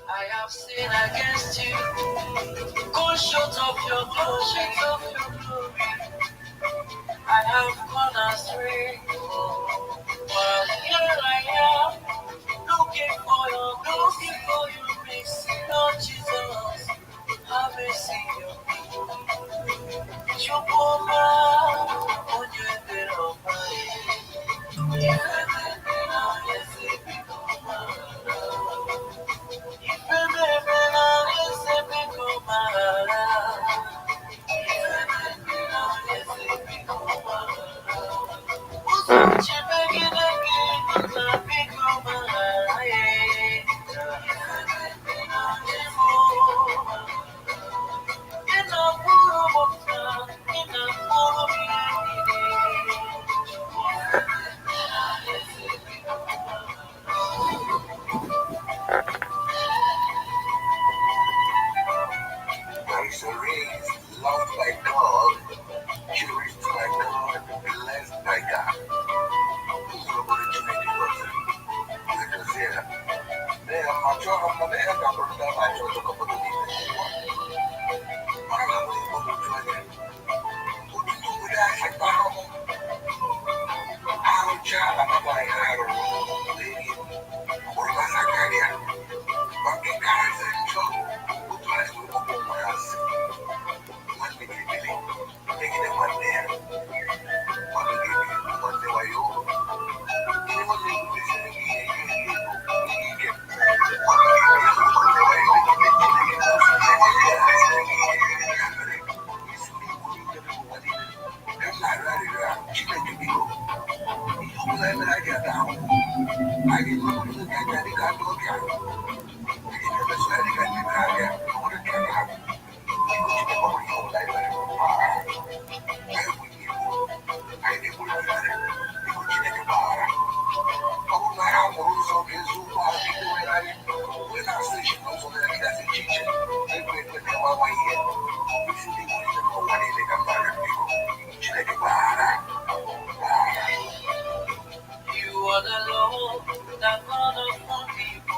I have sinned against you. Go short of your glory. I have gone astray. But here I am, looking for your mercy, Lord Jesus. Have mercy on me. Chukuma, onye bere ọmari. Loved by God, cherished by God, blessed by God. Who's originating person? Ezeoke. They are mature, but they have got mature to come to the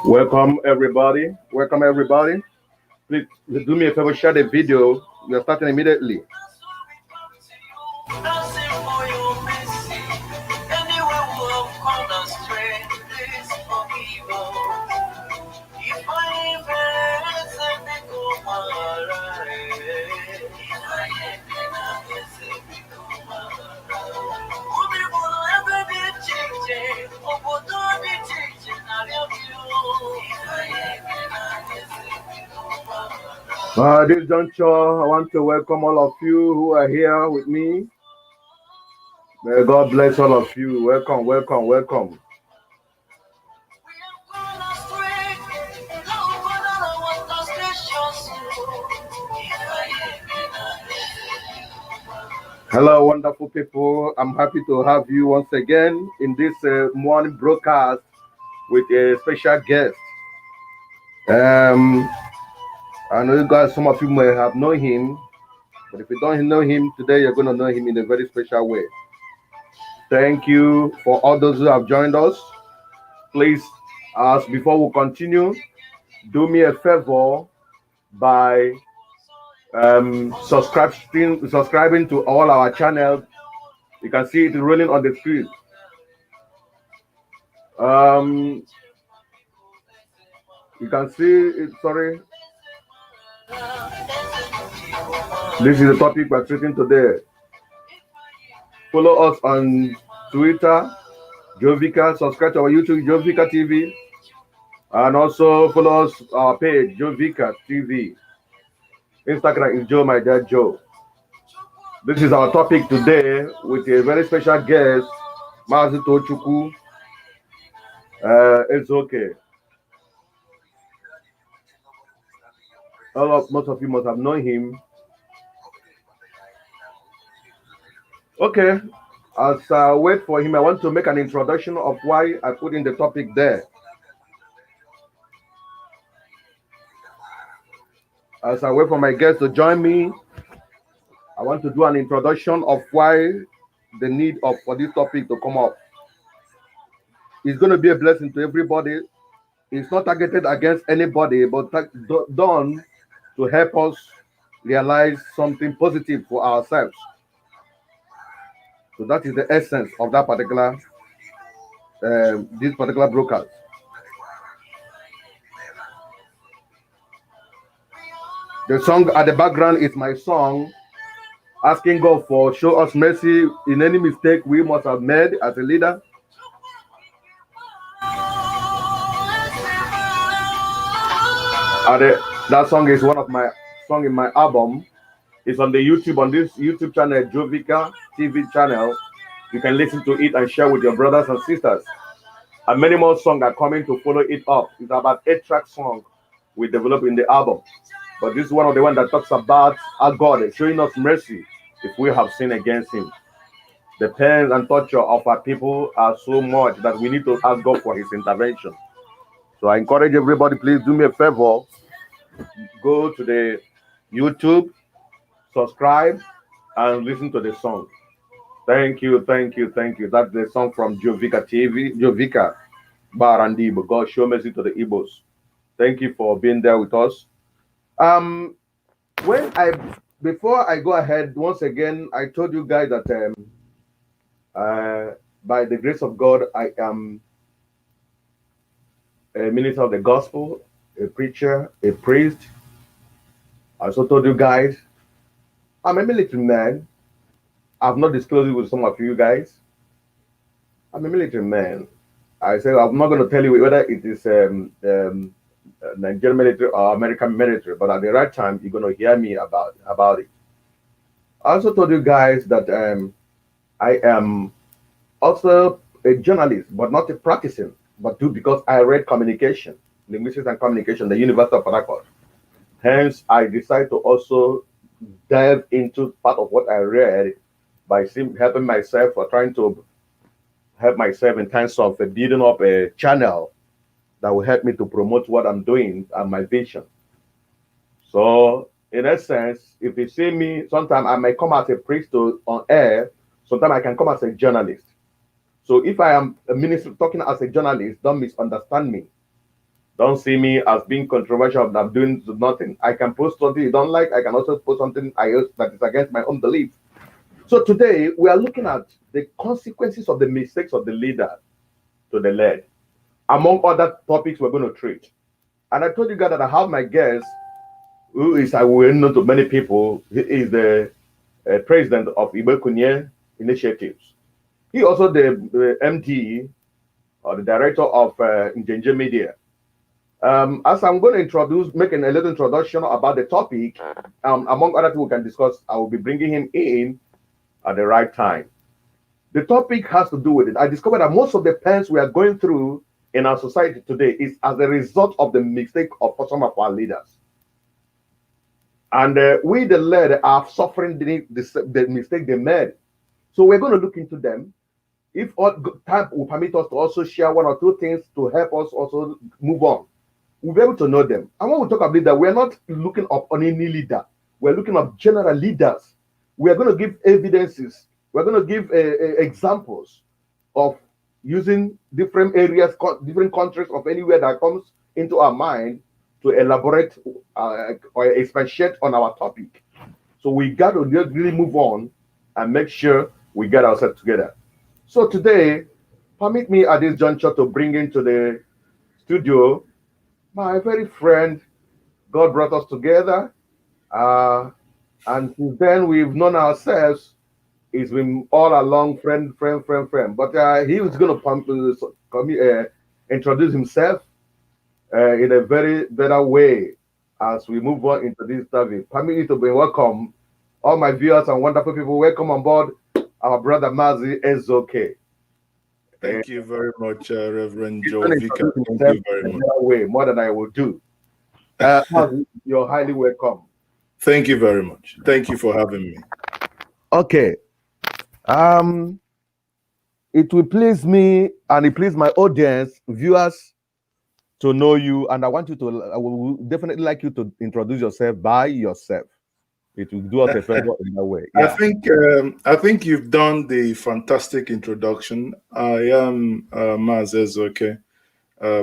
Welcome everybody. Welcome everybody. Please do me a favor, share the video. We are starting immediately. This juncture, I want to welcome all of you who are here with me. May God bless all of you. Welcome, welcome, welcome. Hello, wonderful people. I'm happy to have you once again in this morning broadcast with a special guest. I know you guys, some of you may have known him, but if you don't know him today, you're going to know him in a very special way. Thank you for all those who have joined us. Please, as before we continue, do me a favor by subscribing to all our channels. You can see it rolling on the screen. You can see it, sorry. This is the topic we're treating today. Follow us on Twitter, Vicar. Subscribe to our YouTube, Vicar TV. And also follow us, our page, Vicar TV. Instagram is Joe, my dad Joe. This is our topic today with a very special guest, Mazi Tochukwu, Ezeoke. Most of you must have known him. Okay, as I wait for him, I want to make an introduction of why I put in the topic there. As I wait for my guests to join me, I want to do an introduction of why the need for this topic to come up. It's going to be a blessing to everybody It's not targeted against anybody, but done to help us realize something positive for ourselves. So that is the essence of that particular, this particular broadcast. The song at the background is my song, asking God for show us mercy in any mistake we must have made as a leader. That song is one of my song in my album. It's on the YouTube, on this YouTube channel, Vicar TV channel. You can listen to it and share with your brothers and sisters. And many more songs are coming to follow it up. It's about 8-track song we developed in the album. But this is one of the ones that talks about our God showing us mercy if we have sinned against him. The pain and torture of our people are so much that we need to ask God for his intervention. So I encourage everybody, please do me a favor. Go to the YouTube, subscribe, and listen to the song. Thank you, thank you, thank you. That's the song from Vicar TV, Vicar Barandibo. God show mercy to the Igbos. Thank you for being there with us. Before I go ahead, once again, I told you guys that by the grace of God, I am a minister of the gospel, a preacher, a priest. I also told you guys, I'm a military man. I've not disclosed it with some of you guys. I'm a military man. I said I'm not going to tell you whether it is Nigerian military or American military, but at the right time, you're going to hear me about it. I also told you guys that I am also a journalist, but not a practicing, but because I read communication, linguistics and communication, the University of Port Harcourt. Hence, I decided to also dive into part of what I read by helping myself or trying to help myself in terms of building up a channel that will help me to promote what I'm doing and my vision. So, in essence, if you see me, sometimes I may come as a priest on air, sometimes I can come as a journalist. So if I am a minister talking as a journalist, don't misunderstand me. Don't see me as being controversial, that I'm doing nothing. I can post something you don't like. I can also post something that is against my own belief. So today, we are looking at the consequences of the mistakes of the leader to the led, among other topics we're going to treat. And I told you guys that I have my guest, who is, I will know to many people, he is the president of Ibekunye Initiatives. He also the MD, or the director of Njeje Media. As I'm going to making a little introduction about the topic, among other things we can discuss, I will be bringing him in at the right time. The topic has to do with it. I discovered that most of the pains we are going through in our society today is as a result of the mistake of some of our leaders. And we, the led, are suffering the mistake they made. So we're going to look into them. If time will permit us to also share one or two things to help us also move on, we'll be able to know them. And when we talk about leader, we're not looking up on any leader. We're looking up general leaders. We are going to give evidences. We're going to give examples of using different areas, different countries of anywhere that comes into our mind to elaborate or expatiate on our topic. So we got to really move on and make sure we get ourselves together. So today, permit me at this juncture to bring into the studio my very friend. God brought us together, and since then we've known ourselves. It's been all along friend. But he was going to introduce himself in a very better way as we move on into this interview. Permit me to be welcome all my viewers and wonderful people. Welcome on board our brother Mazi Ezeoke. Thank you very much, Reverend Joe Vicar. Thank you very much. Way, more than I will do. Mazi, you're highly welcome. Thank you very much. Thank you for having me. Okay. It will please me and it please my audience, viewers, to know you. And I will definitely like you to introduce yourself by yourself. It will do us a favor in that way. Yeah. I think you've done the fantastic introduction. I am Mazi Ezeoke.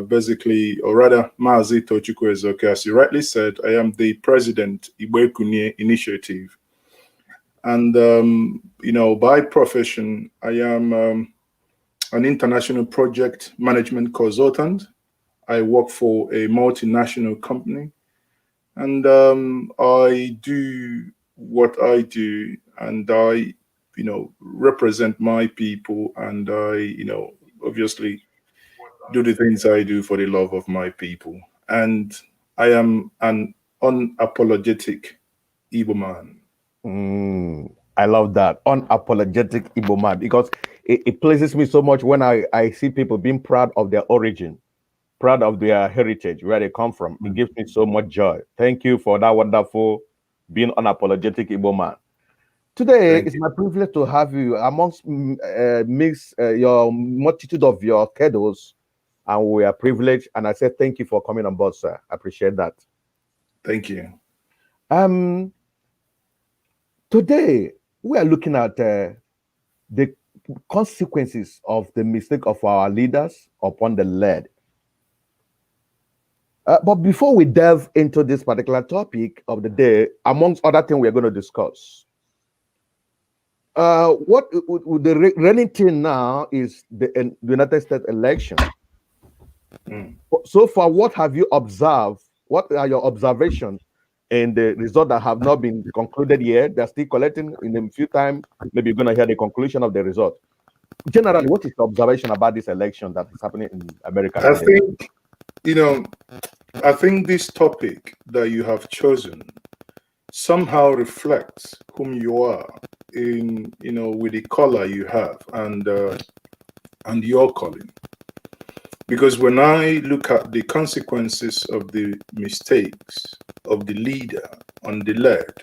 basically, or rather, Mazi Tochukwu Ezeoke, as you rightly said, I am the president Igbe Kunye Initiative. And, by profession, I am an international project management consultant. I work for a multinational company. And I do what I do, and I, represent my people, and I, obviously do the things I do for the love of my people. And I am an unapologetic Igbo man. I love that. Unapologetic Igbo man, because it pleases me so much when I see people being proud of their origin, proud of their heritage, where they come from. It gives me so much joy. Thank you for that wonderful being unapologetic Igbo man. Today, it's my privilege to have you amongst your multitude of your kiddos, and we are privileged. And I say thank you for coming on board, sir. I appreciate that. Thank you. Today, we are looking at the consequences of the mistake of our leaders upon the led. But before we delve into this particular topic of the day, amongst other things we're going to discuss, what the running thing now is the United States election. So far, what have you observed? What are your observations in the result that have not been concluded yet? They're still collecting. In a few time, maybe you're going to hear the conclusion of the result. Generally, what is the observation about this election that is happening in America today? I think this topic that you have chosen somehow reflects whom you are in, with the color you have and your calling. Because when I look at the consequences of the mistakes of the leader on the left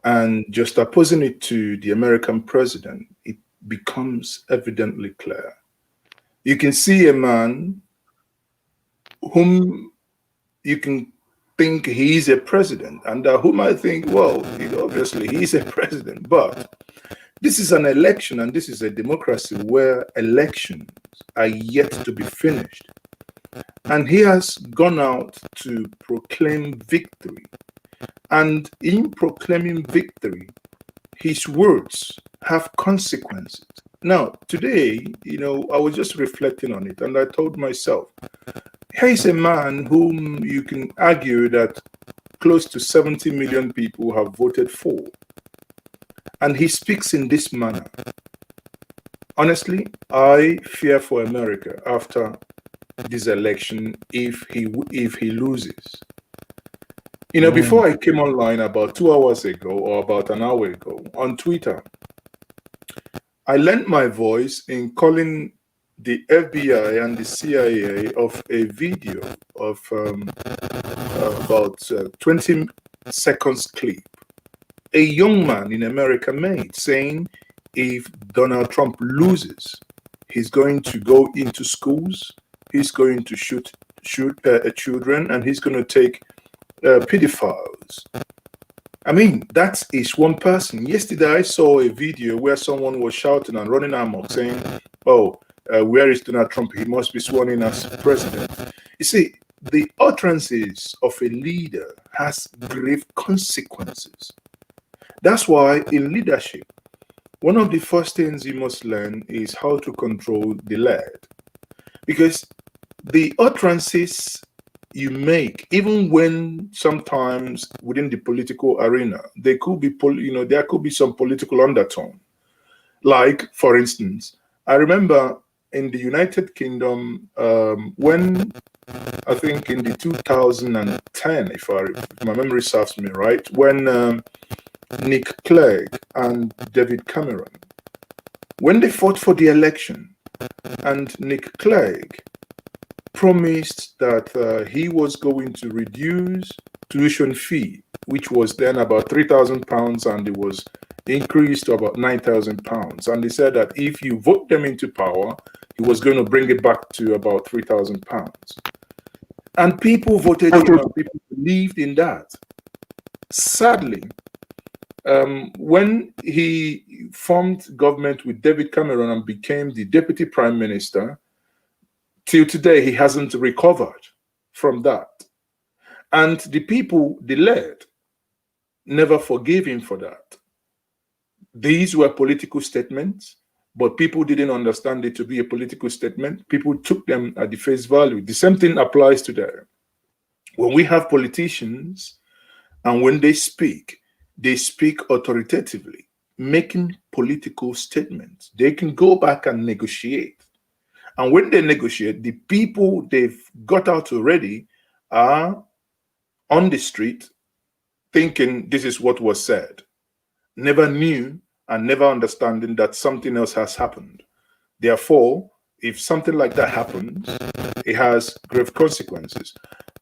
and just opposing it to the American president, it becomes evidently clear. You can see a man whom you can think he's a president, and whom I think, well, obviously he's a president, but this is an election and this is a democracy where elections are yet to be finished. And he has gone out to proclaim victory. And in proclaiming victory, his words have consequences. Now, today, I was just reflecting on it, and I told myself, here's a man whom you can argue that close to 70 million people have voted for. And he speaks in this manner. Honestly, I fear for America after this election if he loses. Before I came online about 2 hours ago or about an hour ago on Twitter, I lent my voice in calling the FBI and the CIA of a video of about 20 seconds clip a young man in America made, saying if Donald Trump loses, he's going to go into schools, he's going to shoot children, and he's going to take pedophiles. I mean, that is one person. Yesterday, I saw a video where someone was shouting and running amok, saying, oh, where is Donald Trump? He must be sworn in as president. You see, the utterances of a leader has grave consequences. That's why in leadership, one of the first things you must learn is how to control the lead. Because the utterances you make, even when sometimes within the political arena, there could be, there could be some political undertone. Like, for instance, I remember in the United Kingdom, when I think in the 2010, if my memory serves me right, when Nick Clegg and David Cameron, when they fought for the election, and Nick Clegg promised that he was going to reduce tuition fee, which was then about £3,000, and it was increased to about £9,000. And he said that if you vote them into power, he was going to bring it back to about £3,000. And people voted him, and people believed in that. Sadly, when he formed government with David Cameron and became the deputy prime minister, Till today, he hasn't recovered from that. And the people, the led, never forgave him for that. These were political statements, but people didn't understand it to be a political statement. People took them at the face value. The same thing applies today. When we have politicians and when they speak authoritatively, making political statements. They can go back and negotiate. And when they negotiate, the people they've got out already are on the street thinking this is what was said, never knew and never understanding that something else has happened. Therefore, if something like that happens, it has grave consequences.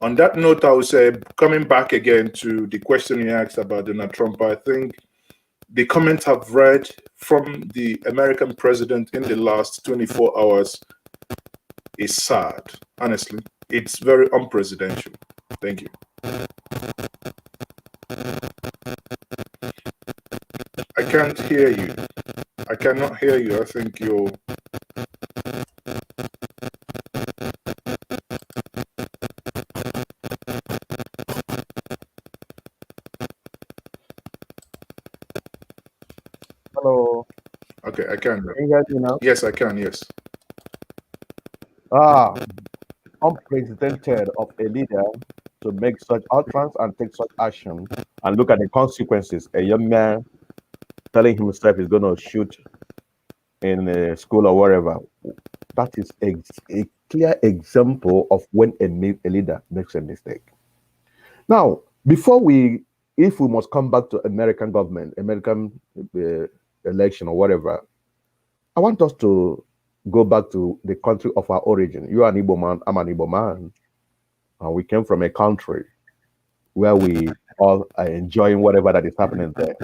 On that note, I would say, coming back again to the question you asked about Donald Trump, I think the comments I've read from the American president in the last 24 hours is sad, honestly. It's very unpresidential. Thank you. I can't hear you. I cannot hear you. I think you're... Hello. Okay, I can. Can you hear me now? Yes, I can, yes. Unprecedented of a leader to make such utterance and take such action and look at the consequences. A young man telling himself he's going to shoot in a school or wherever. That is a clear example of when a leader makes a mistake. Now, if we must come back to American government, American election or whatever, I want us to go back to the country of our origin. You are an Igbo man, I'm an Igbo man. And we came from a country where we all are enjoying whatever that is happening there.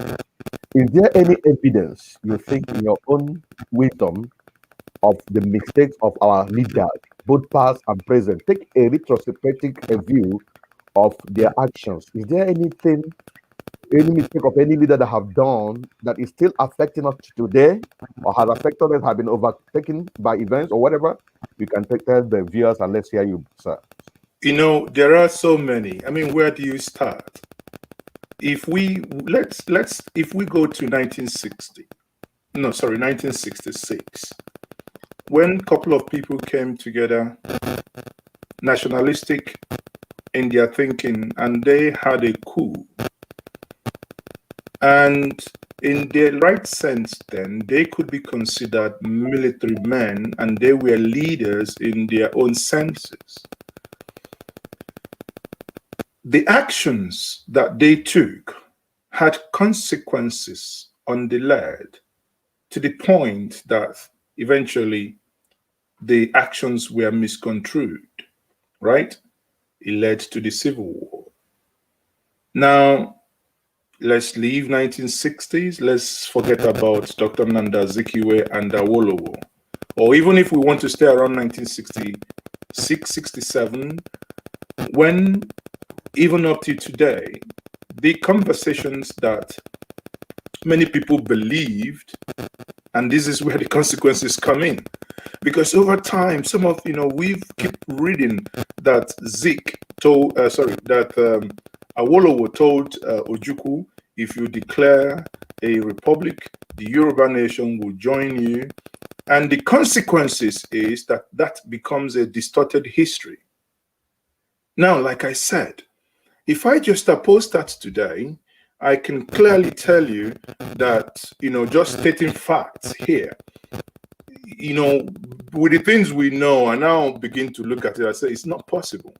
Is there any evidence you think in your own wisdom of the mistakes of our leaders, both past and present? Take a retrospective view of their actions. Is there anything, any mistake of any leader that have done that is still affecting us today, or has affected us, have been overtaken by events or whatever? You can tell the viewers and let's hear you, sir. You know, there are so many. I mean, where do you start? If we if we go to 1966, when a couple of people came together, nationalistic in their thinking, and they had a coup. And in the right sense, then, they could be considered military men, and they were leaders in their own senses. The actions that they took had consequences on the lad, to the point that eventually the actions were misconstrued, right? It led to the Civil War. Now, let's leave 1960s. Let's forget about Dr. Nanda Azikiwe and Awolowo. Or even if we want to stay around 1966, 67, when even up to today, the conversations that many people believed, and this is where the consequences come in. Because over time, some of, we've keep reading that Awolowo told Ojukwu, if you declare a republic, the Yoruba nation will join you. And the consequences is that becomes a distorted history. Now, like I said, if I just oppose that today, I can clearly tell you that, just stating facts here, with the things we know, I now begin to look at it, I say it's not possible.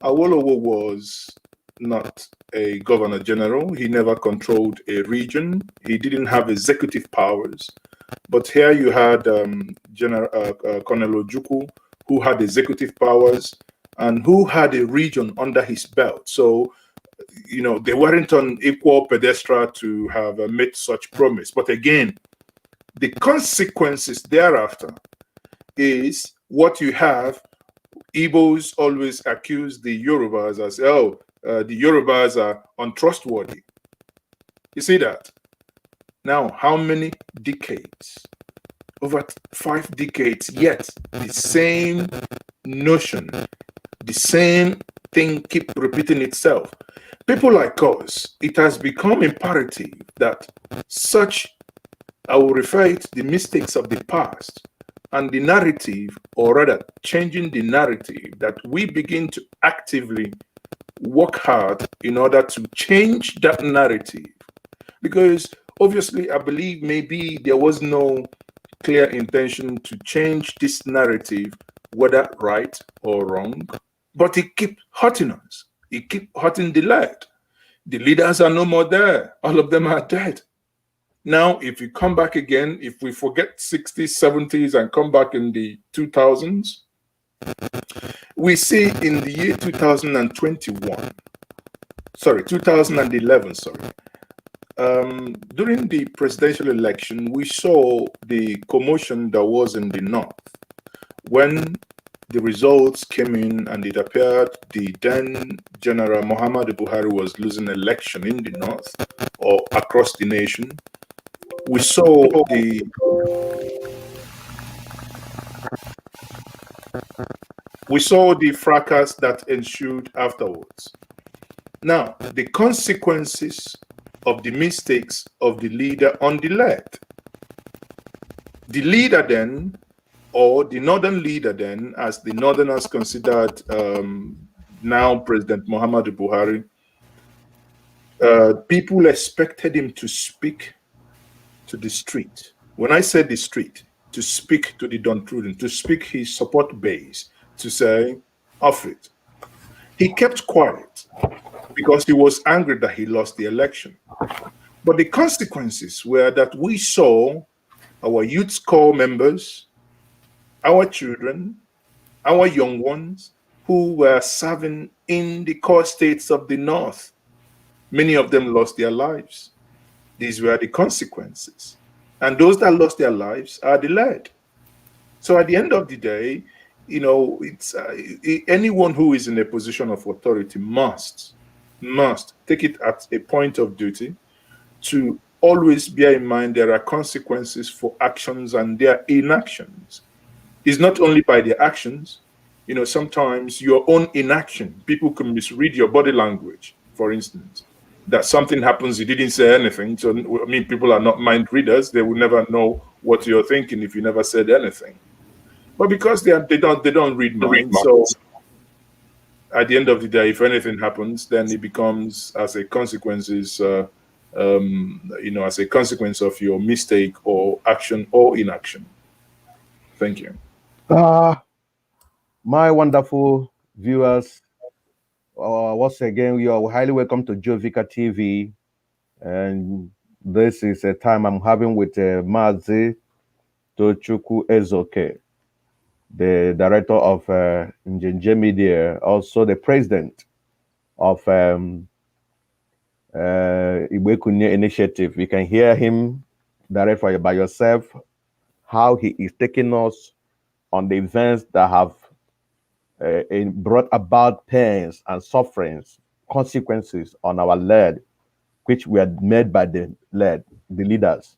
Awolowo was not a governor general. He never controlled a region. He didn't have executive powers. But here you had Colonel Ojukwu, who had executive powers and who had a region under his belt. So, they weren't on equal pedestal to have made such promise. But again, the consequences thereafter is what you have. Igbos always accuse the Yorubas as, the Yorubas are untrustworthy. You see that? Now, how many decades over 5 decades, yet the same notion, the same thing keep repeating itself. People like us, it has become imperative that such, I will refer it to the mistakes of the past and the narrative, or rather changing the narrative, that we begin to actively work hard in order to change that narrative. Because obviously, I believe maybe there was no clear intention to change this narrative, whether right or wrong, but it kept hurting us. It kept hurting the lad. The leaders are no more there. All of them are dead. Now, if you come back again, if we forget 60s, 70s and come back in the 2000s, we see in the year 2011, during the presidential election, we saw the commotion that was in the north. When the results came in and it appeared the then General Muhammadu Buhari was losing election in the north or across the nation, we saw the fracas that ensued afterwards. Now, the consequences of the mistakes of the leader on the left. The leader then, or the northern leader then, as the northerners considered now President Muhammadu Buhari, people expected him to speak to the street. When I say the street, to speak to the downtrodden, to speak his support base, to say, off it. He kept quiet because he was angry that he lost the election. But the consequences were that we saw our youth corps members, our children, our young ones who were serving in the core states of the north. Many of them lost their lives. These were the consequences. And those that lost their lives are the led. So at the end of the day, you know, it's anyone who is in a position of authority must take it at a point of duty to always bear in mind there are consequences for actions and their inactions. It's not only by their actions, you know, sometimes your own inaction, people can misread your body language, for instance, that something happens, you didn't say anything. So, I mean, people are not mind readers. They will never know what you're thinking if you never said anything. But because they don't read minds, so at the end of the day, if anything happens, then it becomes as a consequences, you know, as a consequence of your mistake or action or inaction. Thank you. My wonderful viewers, once again, you are highly welcome to Vicar TV. And this is a time I'm having with Mazi Tochukwu Ezeoke, the director of Njeje Media, also the president of Igbekunye Initiative. You can hear him direct by yourself, how he is taking us on the events that have brought about pains and sufferings, consequences on our land, which were made by the leaders.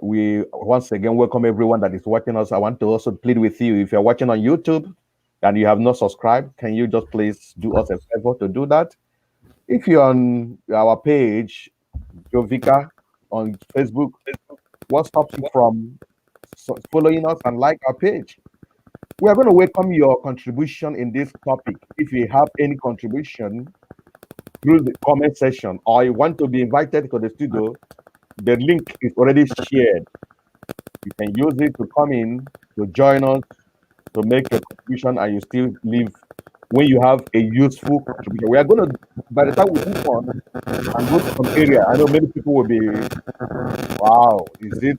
We once again welcome everyone that is watching us. I want to also plead with you, if you're watching on YouTube and you have not subscribed, can you just please do us a favor to do that? If you're on our page, Vicar on Facebook, what stops you from following us and like our page? We are going to welcome your contribution in this topic. If you have any contribution through the comment section, or you want to be invited to the studio, the link is already shared. You can use it to come in, to join us, to make a contribution, and you still live when you have a useful contribution. We are going to, by the time we move on and go to some area, I know many people will be, wow, is it?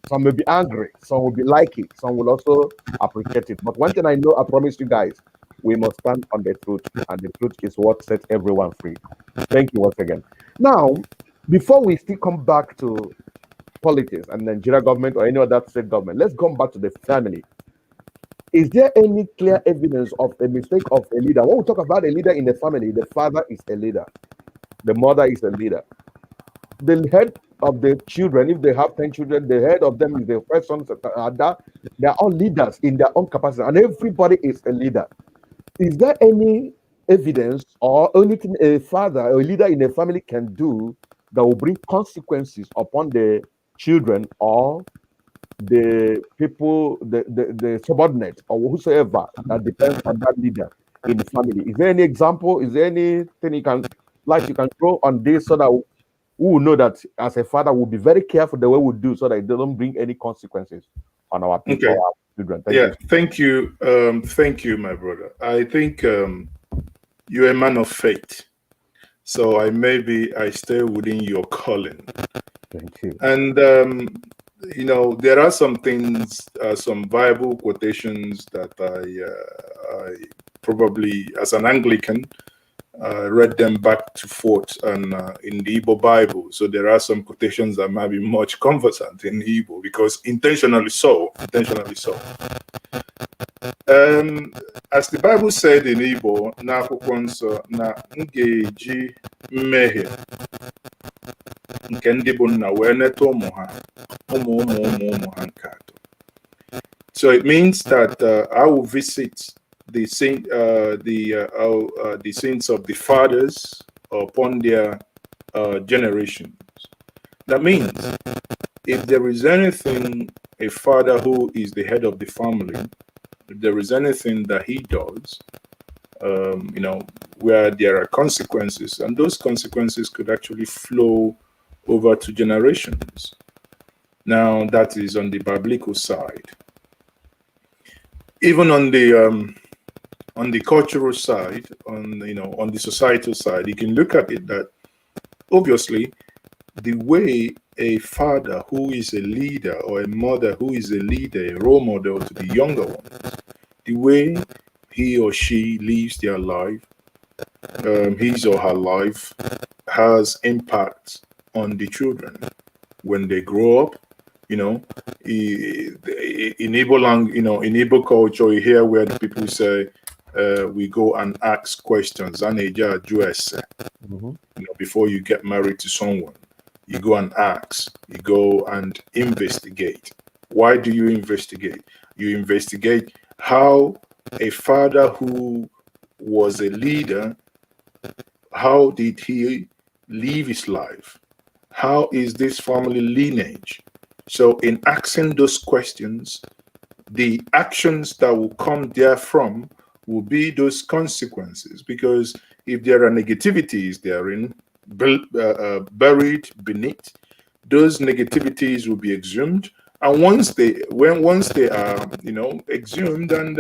Some will be angry, some will be like it, some will also appreciate it. But one thing I know, I promise you guys, we must stand on the truth, and the truth is what sets everyone free. Thank you once again. Now, before we still come back to politics and Nigeria government or any other state government, let's come back to the family. Is there any clear evidence of a mistake of a leader? When we talk about a leader in the family, the father is a leader, the mother is a leader. The head of the children, if they have 10 children, the head of them is the first son. That they are all leaders in their own capacity, and everybody is a leader. Is there any evidence or anything a father or a leader in a family can do that will bring consequences upon the children or the people, the subordinates or whosoever that depends on that leader in the family? Is there any example? Is there anything you can throw on this so that we will know that as a father we'll be very careful the way we do so that it doesn't bring any consequences on our people Okay. or our children? Thank Yeah. you. Thank you, my brother. I think you're a man of faith. So I stay within your calling. Thank you. And there are some things, some Bible quotations that I probably, as an Anglican, read them back to forth and in the Igbo Bible. So there are some quotations that might be much conversant in Igbo because intentionally so. As the Bible said in Igbo, na akwụkwọ nsọ na m ga-eji mmehie nke ndị bụ nna wee neta ụmụ ha ụmụ ha nke atọ. So it means that I will visit the sins of the fathers upon their generations. That means if there is anything a father who is the head of the family, if there is anything that he does, where there are consequences, and those consequences could actually flow over to generations. Now that is on the biblical side. Even on the cultural side, on the societal side, you can look at it that obviously the way a father who is a leader or a mother who is a leader, a role model to the younger ones, the way he or she lives their life, his or her life, has impact on the children when they grow up. In Igbo culture, you hear where the people say, we go and ask questions. Before you get married to someone, you go and ask, you go and investigate. Why do you investigate? You investigate how a father who was a leader, how did he live his life? How is this family lineage? So in asking those questions, the actions that will come therefrom will be those consequences, because if there are negativities therein buried beneath, those negativities will be exhumed, and once they are exhumed, and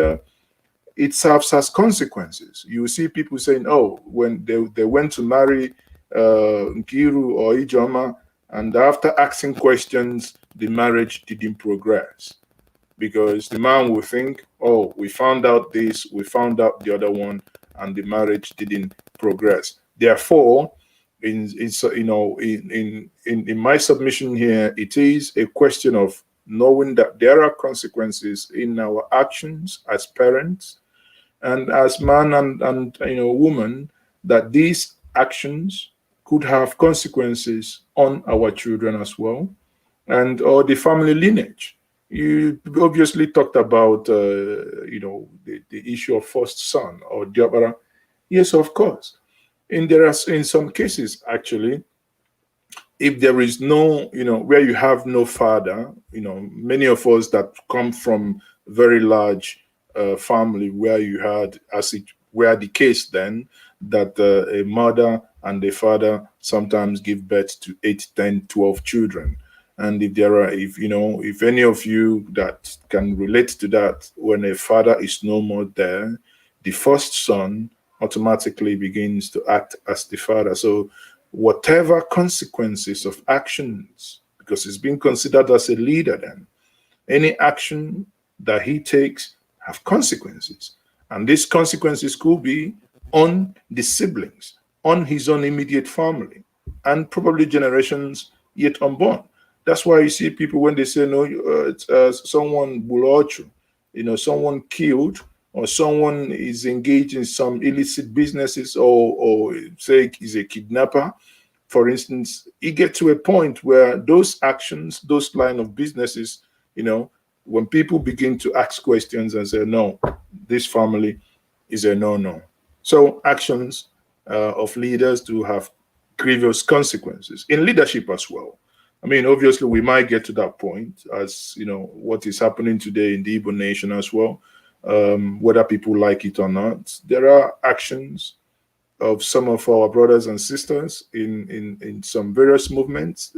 it serves as consequences. You see people saying, oh, when they went to marry Nkiru or Ijoma, and after asking questions, the marriage didn't progress. Because the man will think, oh, we found out this, we found out the other one, and the marriage didn't progress. Therefore, in my submission here, it is a question of knowing that there are consequences in our actions as parents and as man and woman, that these actions could have consequences on our children as well, and or the family lineage. You obviously talked about the issue of first son or diabara. Yes, of course. And there are in some cases actually, if there is no, where you have no father, many of us that come from very large family where you had, as it were the case then, that a mother and a father sometimes give birth to 8, 10, 12 children. And if any of you that can relate to that, when a father is no more there, the first son automatically begins to act as the father. So whatever consequences of actions, because he's being considered as a leader then, any action that he takes have consequences. And these consequences could be on the siblings, on his own immediate family, and probably generations yet unborn. That's why you see people when they say, no, someone will hurt you, someone killed, or someone is engaged in some illicit businesses, or say is a kidnapper, for instance, you get to a point where those actions, those line of businesses, when people begin to ask questions and say, no, this family is a no-no. So actions of leaders do have grievous consequences in leadership as well. I mean, obviously, we might get to that point as, what is happening today in the Igbo nation as well, whether people like it or not. There are actions of some of our brothers and sisters in some various movements.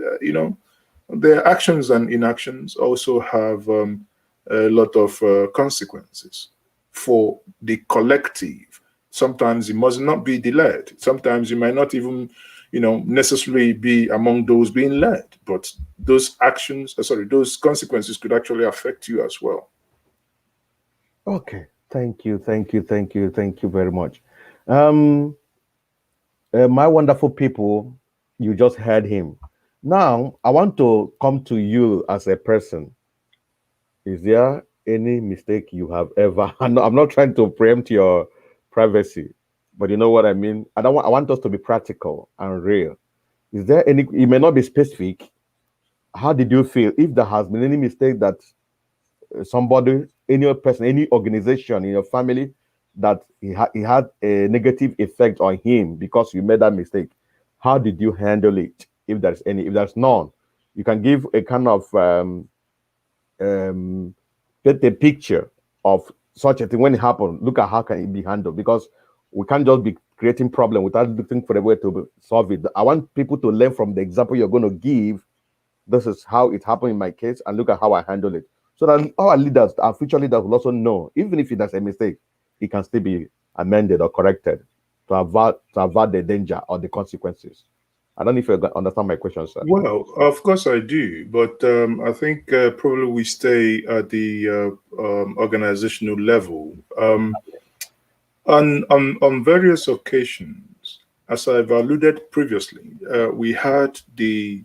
Their actions and inactions also have a lot of consequences for the collective. Sometimes it must not be delayed. Sometimes you might not even, necessarily be among those being led, but those those consequences could actually affect you as well. Okay. Thank you very much. My wonderful people, you just heard him. Now, I want to come to you as a person. Is there any mistake you have ever? I'm not trying to preempt your privacy, but you know what I mean. I want us to be practical and real. Is there any? It may not be specific. How did you feel if there has been any mistake that somebody, any person, any organization in your family that he had a negative effect on him because you made that mistake? How did you handle it? If there's any, if there's none, you can give a kind of get a picture of such a thing when it happened. Look at how can it be handled, because we can't just be creating problem without looking for a way to solve it. I want people to learn from the example you're going to give. This is how it happened in my case, and look at how I handle it, so that our leaders, our future leaders, will also know, even if there's a mistake, it can still be amended or corrected to avoid the danger or the consequences. I don't know if you understand my question, sir. Well, of course I do, but I think probably we stay at the organizational level. On various occasions, as I've alluded previously, we had the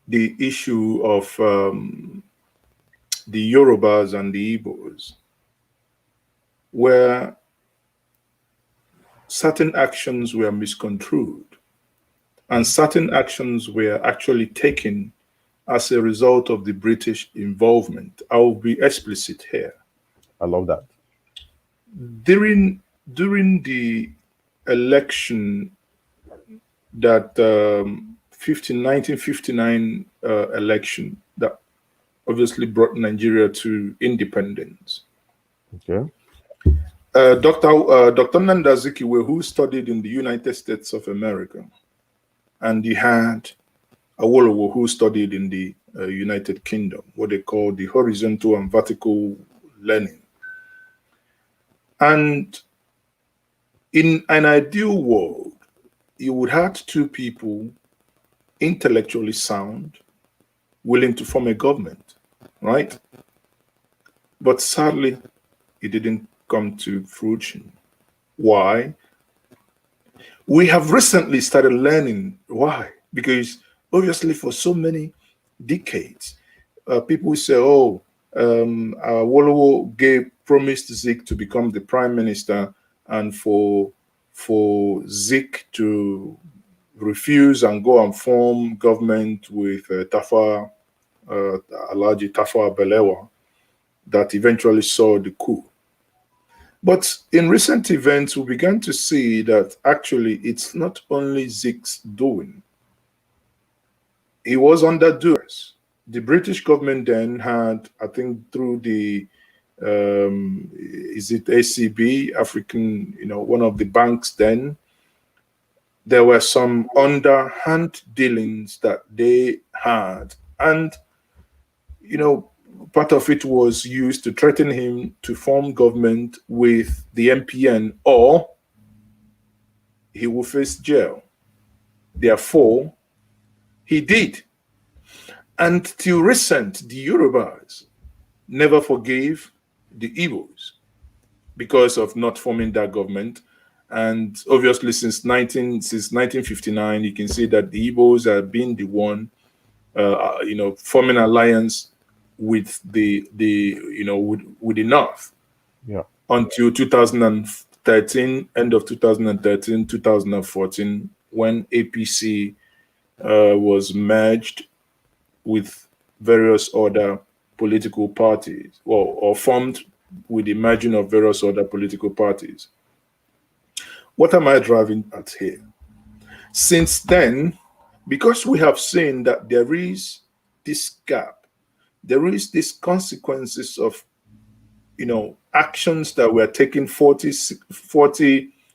issue of the Yorubas and the Igbos, where certain actions were misconstrued and certain actions were actually taken as a result of the British involvement. I will be explicit here. I love that. During the election that 1959 election that obviously brought Nigeria to independence. Okay. Dr. Nanda Azikiwe, who studied in the United States of America, and he had Awolowo, who studied in the United Kingdom, what they call the horizontal and vertical learning. And in an ideal world, you would have two people intellectually sound, willing to form a government, right? But sadly, it didn't come to fruition. Why? We have recently started learning why. Because obviously for so many decades, people say, oh, Awolowo promised Zik to become the prime minister, and for Zik to refuse and go and form government with Alhaji Tafawa Balewa, that eventually saw the coup. But in recent events, we began to see that actually it's not only Zik's doing. He was under duress. The British government then had, I think through the, is it ACB, African, one of the banks then, there were some underhand dealings that they had. And, part of it was used to threaten him to form government with the MPN, or he will face jail. Therefore, he did. And till recent, the Yorubas never forgave the Igbos because of not forming that government. And obviously, since 1959, you can see that the Igbos have been the one, forming alliance with the North. Yeah. Until 2013, end of 2013, 2014, when APC was merged with various other political parties, or formed with the merging of various other political parties. What am I driving at here? Since then, because we have seen that there is this gap, there is these consequences of actions that were taken 40,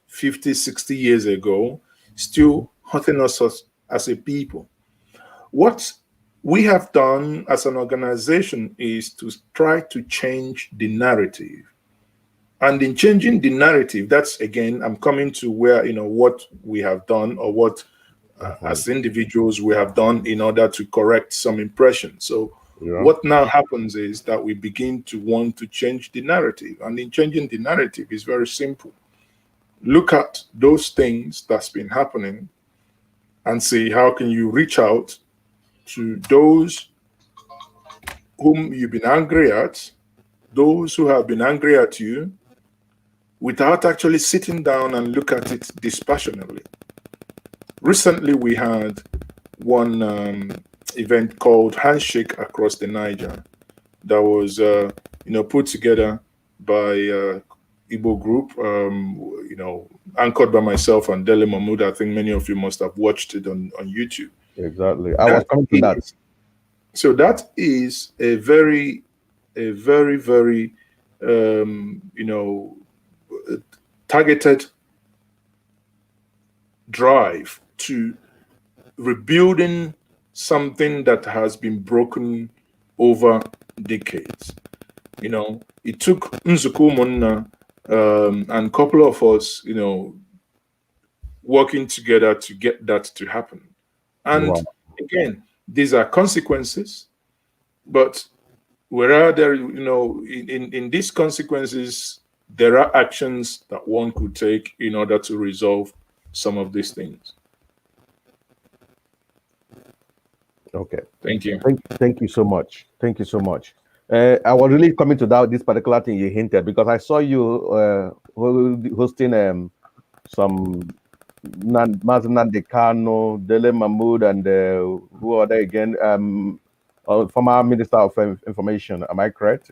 50, 60 years ago, still hurting us as a people. What we have done as an organization is to try to change the narrative. And in changing the narrative, that's again, I'm coming to where, what we have done, or what as individuals we have done in order to correct some impression. So what now happens is that we begin to want to change the narrative. And in changing the narrative is very simple. Look at those things that's been happening and see how can you reach out to those whom you've been angry at, those who have been angry at you, without actually sitting down and look at it dispassionately. Recently, we had one event called Handshake Across the Niger that was, put together by Igbo group, anchored by myself and Dele Mahmood. I think many of you must have watched it on YouTube. Exactly. I was coming to that. So that is a very, very, targeted drive to rebuilding something that has been broken over decades. It took Nzuko Monna and a couple of us, working together to get that to happen. And again, these are consequences, but where are there, in these consequences, there are actions that one could take in order to resolve some of these things. Okay. Thank you. Thank you so much. Thank you so much. I was really coming to this particular thing you hinted, because I saw you hosting some Mazi Decano, Dele Mahmood, and who are they again? Former Minister of Information. Am I correct?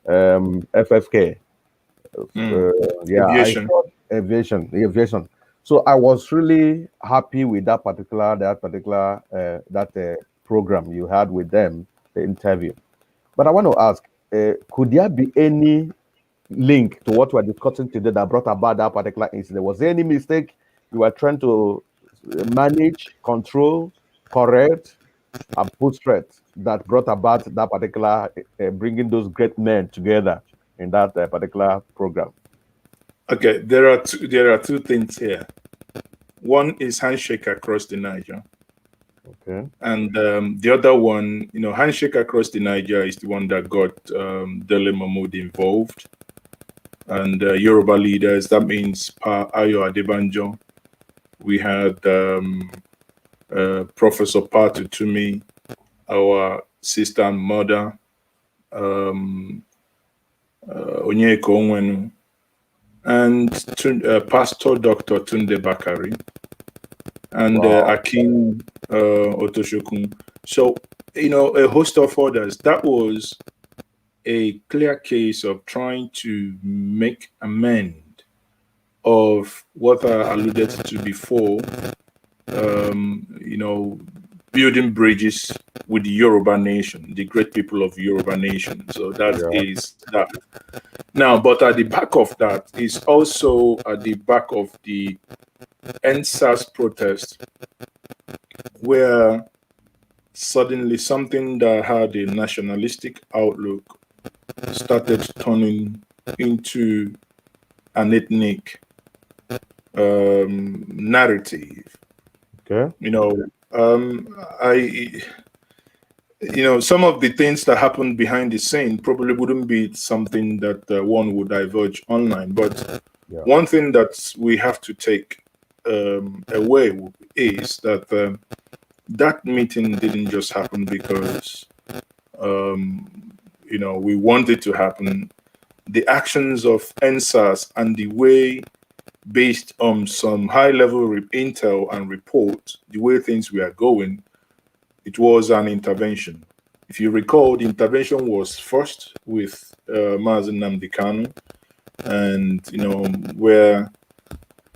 FFK. Aviation. Aviation. So I was really happy with that particular program you had with them, the interview. But I want to ask, could there be any link to what we're discussing today that brought about that particular incident? Was there any mistake you were trying to manage, control, correct, and put straight that brought about that particular bringing those great men together in that particular program? Okay, there are two things here. One is Handshake Across the Niger. Okay. And the other one, Handshake Across the Niger is the one that got Dele Mahmood involved. And Yoruba leaders, that means Pa Ayo Adebanjo. We had Professor Patu Tumi, our sister and mother, Onyeko Onwenu, and Pastor Dr. Tunde Bakari, and Akin Tochukwu. So, a host of others. That was a clear case of trying to make amend of what I alluded to before, building bridges with the Yoruba nation, the great people of Yoruba nation. So that is that. Now, but at the back of that is also at the back of the NSAS protest, where suddenly something that had a nationalistic outlook started turning into an ethnic narrative. Okay. Some of the things that happened behind the scene probably wouldn't be something that one would diverge online. But one thing that we have to take away is that that meeting didn't just happen because we want it to happen. The actions of NSAS and the way based on some high-level intel and report, the way things were going, it was an intervention. If you recall, the intervention was first with Mazi Nnamdi Kanu, and where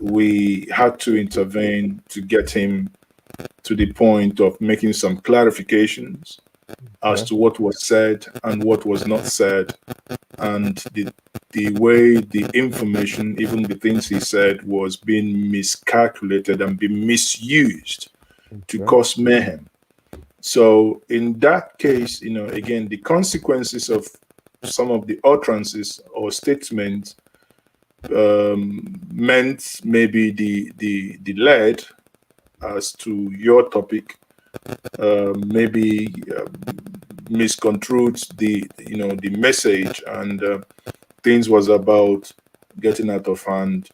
we had to intervene to get him to the point of making some clarifications as to what was said and what was not said, and the way the information, even the things he said, was being miscalculated and being misused to cause mayhem. So in that case, again, the consequences of some of the utterances or statements meant maybe the lead as to your topic maybe misconstrued the message, and things was about getting out of hand,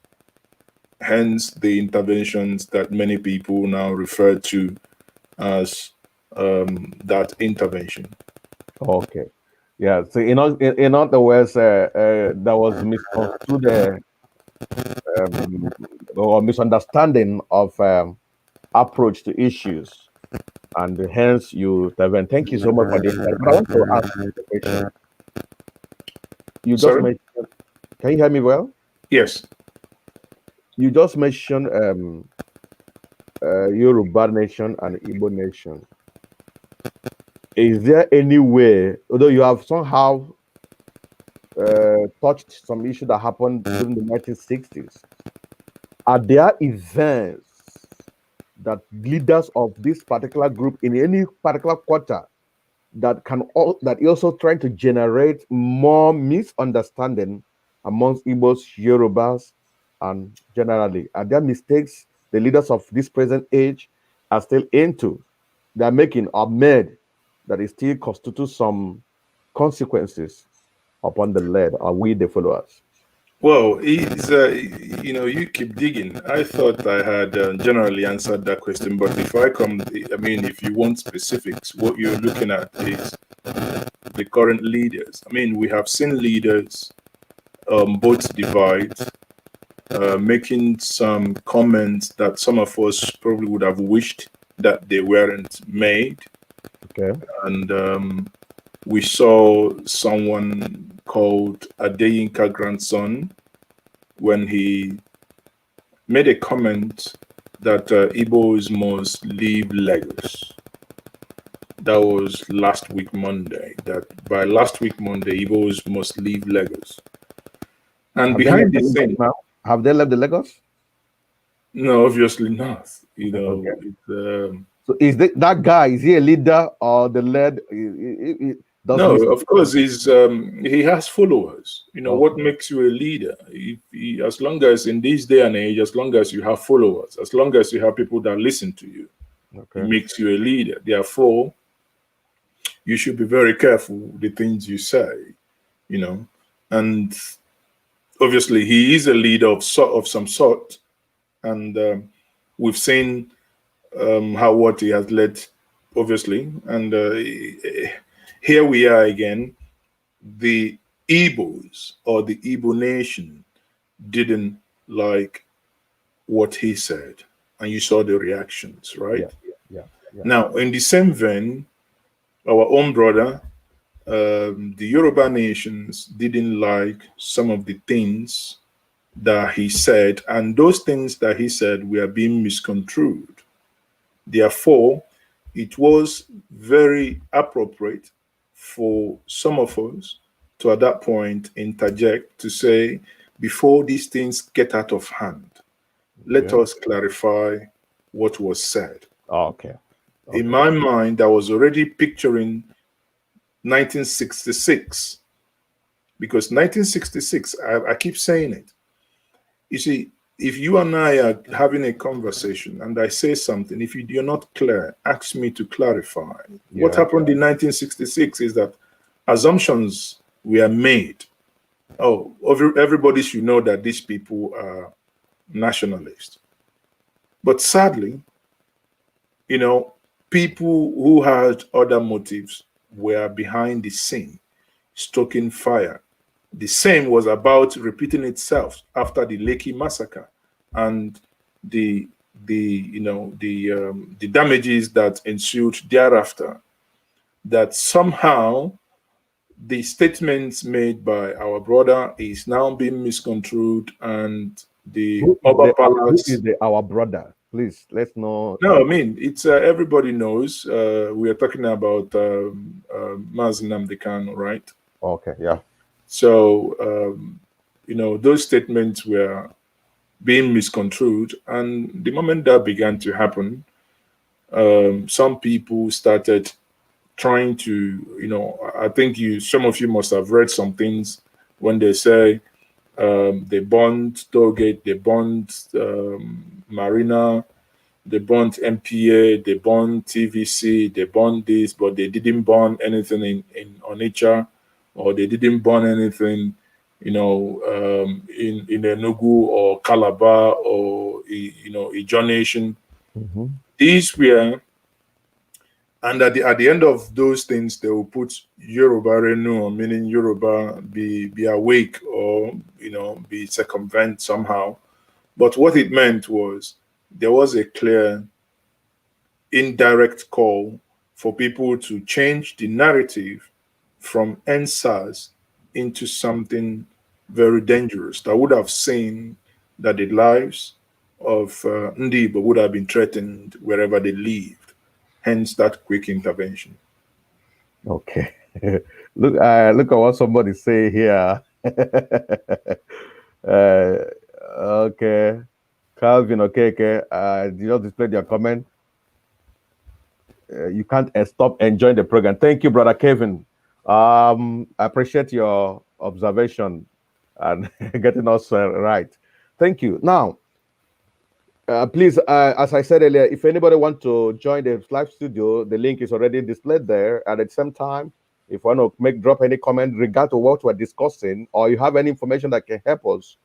hence the interventions that many people now refer to as that intervention. Okay. Yeah. So in other words, there was misconstrued or misunderstanding of approach to issues, and hence you intervene. Thank you so much for the insight. But I want to ask you a question. You just Sorry? mentioned. Can you hear me well? Yes. You just mentioned Yoruba nation and Igbo nation. Is there any way, although you have somehow touched some issue that happened during the 1960s, are there events that leaders of this particular group in any particular quarter that also trying to generate more misunderstanding amongst Igbos, Yorubas, and generally? Are there mistakes the leaders of this present age are still into, they're making or made, that it still constitutes some consequences upon the led or we the followers? Well, you keep digging. I thought I had generally answered that question, but if you want specifics, what you're looking at is the current leaders. I mean, we have seen leaders both divide, making some comments that some of us probably would have wished that they weren't made. Okay. And we saw someone called Adeyinka grandson when he made a comment that Igbos must leave Lagos. That was last week Monday. That by last week Monday, Igbos must leave Lagos. And Have behind they the left the scene, Lagos now? Have they left the Lagos? no, obviously not. Okay. So that guy, is he a leader or the led? Does No, he? of course he has followers. What Okay. makes you a leader? As long as in this day and age, as long as you have followers, as long as you have people that listen to you, it Okay. makes you a leader. Therefore, you should be very careful the things you say. And obviously he is a leader of some sort, and we've seen how what he has led, obviously, and here we are again. The Igbos or the Igbo nation didn't like what he said, and you saw the reactions, right? Yeah. Now, in the same vein, our own brother, the Yoruba nations didn't like some of the things that he said, and those things that he said were being misconstrued. Therefore, it was very appropriate for some of us to, at that point, interject to say, before these things get out of hand, let us clarify what was said. Okay. In my mind, I was already picturing 1966, because 1966, I keep saying it. You see, if you and I are having a conversation and I say something, if you're not clear, ask me to clarify. What happened in 1966 is that assumptions were made. Oh, everybody should know that these people are nationalists. But sadly, people who had other motives were behind the scene, stoking fire. The same was about repeating itself after the Lekki massacre. and the the damages that ensued thereafter, that somehow the statements made by our brother is now being misconstrued, and the Oba Who Palace. is our brother? Please, let's know. No, I mean, it's everybody knows. We are talking about Mazi Khan, right? Okay, yeah. So, those statements were being misconstrued, and the moment that began to happen, some people started trying to, I think some of you must have read some things when they say they burned Tollgate, they burned Marina, they burned MPA, they burned TVC, they burned this, but they didn't burn anything in Onitsha, or they didn't burn anything, in Enugu or Calabar or Ijaw Nation. Mm-hmm. These were, and at the end of those things, they will put Yoruba Renu, meaning Yoruba be awake, or be circumvent somehow. But what it meant was there was a clear indirect call for people to change the narrative from NSAS into something very dangerous that would have seen that the lives of Ndibo would have been threatened wherever they lived. Hence that quick intervention. Okay. Look at what somebody say here. Okay. Calvin, okay. Did you display your comment? You can't stop enjoying the program. Thank you, brother Kevin. I appreciate your observation and getting us right. Thank you. Now, please, as I said earlier, if anybody wants to join the live studio, the link is already displayed there. And at the same time, if you want to drop any comment regard to what we're discussing, or you have any information that can help us,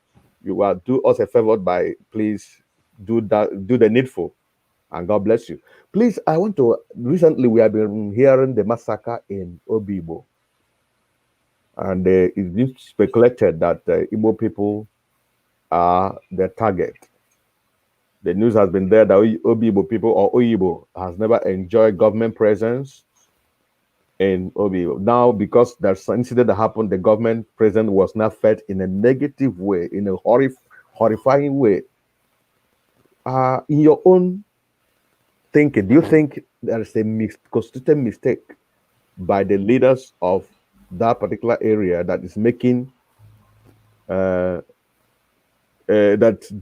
you will do us a favor by please do the needful, and God bless you. Please, I want to. Recently, we have been hearing the massacre in Obibo, and it's been speculated that Igbo people are the target. The news has been there that Obibo people or Oyibo has never enjoyed government presence in Obibo. Now, because there's an incident that happened, the government presence was not felt in a negative way, in a horrifying way. In your own thinking, do you think there is a constituted mistake by the leaders of that particular area that is making that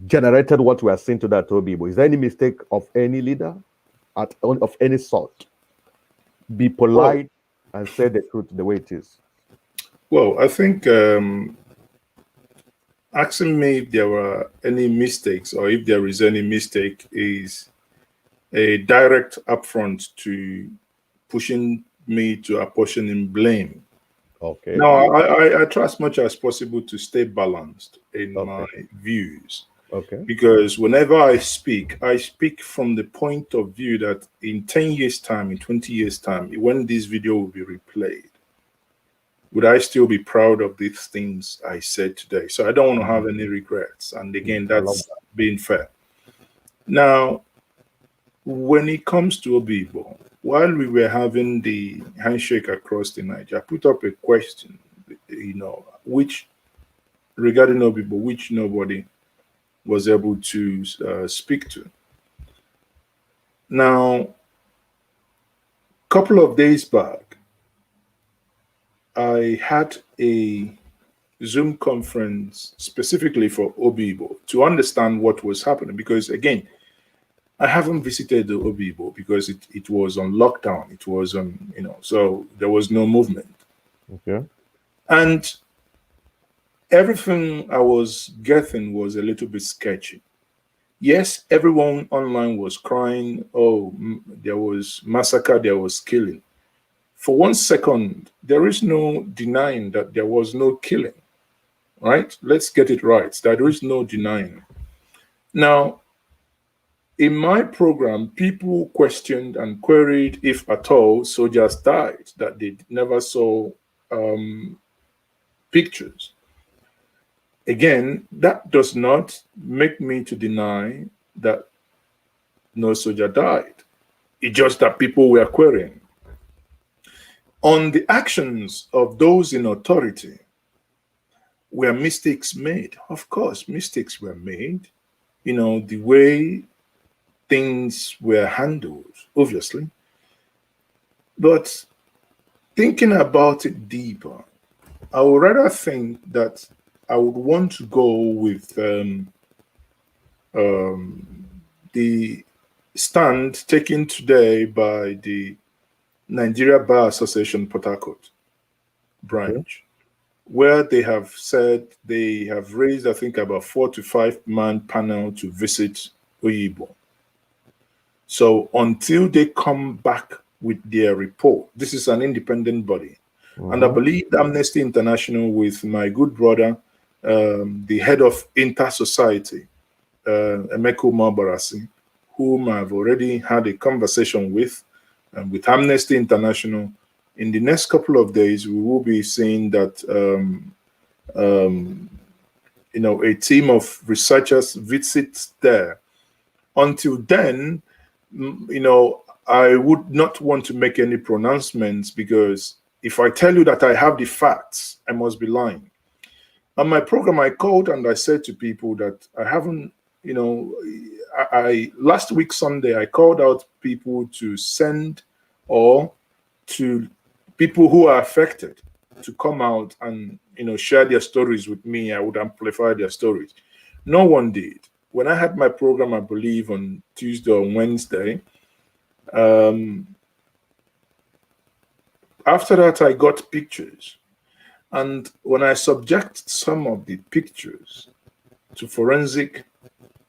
generated what we are seeing to that Obibo? Is there any mistake of any leader of any sort? Be polite and say the truth the way it is. Well, I think asking me if there were any mistakes or if there is any mistake is a direct upfront to pushing me to apportioning blame. Okay. Now, I try as much as possible to stay balanced in my views. Okay. Because whenever I speak from the point of view that in 10 years' time, in 20 years' time, when this video will be replayed, would I still be proud of these things I said today? So I don't want to have any regrets. And again, that's being fair. Now, when it comes to Obibo, while we were having the handshake across the night, I put up a question, which regarding Obibo, which nobody was able to speak to. Now, a couple of days back, I had a Zoom conference specifically for Obibo to understand what was happening, because again, I haven't visited the Obibo because it was on lockdown. It was on, so there was no movement. Okay. And everything I was getting was a little bit sketchy. Yes, everyone online was crying, oh, there was massacre, there was killing. For 1 second, there is no denying that there was no killing, right? Let's get it right. There is no denying. Now, in my program, people questioned and queried if at all soldiers died, that they never saw pictures. Again, that does not make me to deny that no soldier died. It's just that people were querying. On the actions of those in authority, were mistakes made? Of course, mistakes were made. The way things were handled, obviously. But thinking about it deeper, I would rather think that I would want to go with the stand taken today by the Nigeria Bar Association Port Harcourt branch, where they have said they have raised, I think, about 4 to 5 man panel to visit Oyibo. So until they come back with their report, this is an independent body. And I believe Amnesty International, with my good brother, the head of Inter Society, Emeko Mabarasi, whom I've already had a conversation with Amnesty International. In the next couple of days, we will be seeing that a team of researchers visits there. Until then, I would not want to make any pronouncements, because if I tell you that I have the facts, I must be lying. On my program, I called and I said to people that I haven't, last week Sunday, I called out people to send, or to people who are affected, to come out and share their stories with me. I would amplify their stories. No one did. When I had my program, I believe on Tuesday or Wednesday, after that I got pictures, and when I subject some of the pictures to forensic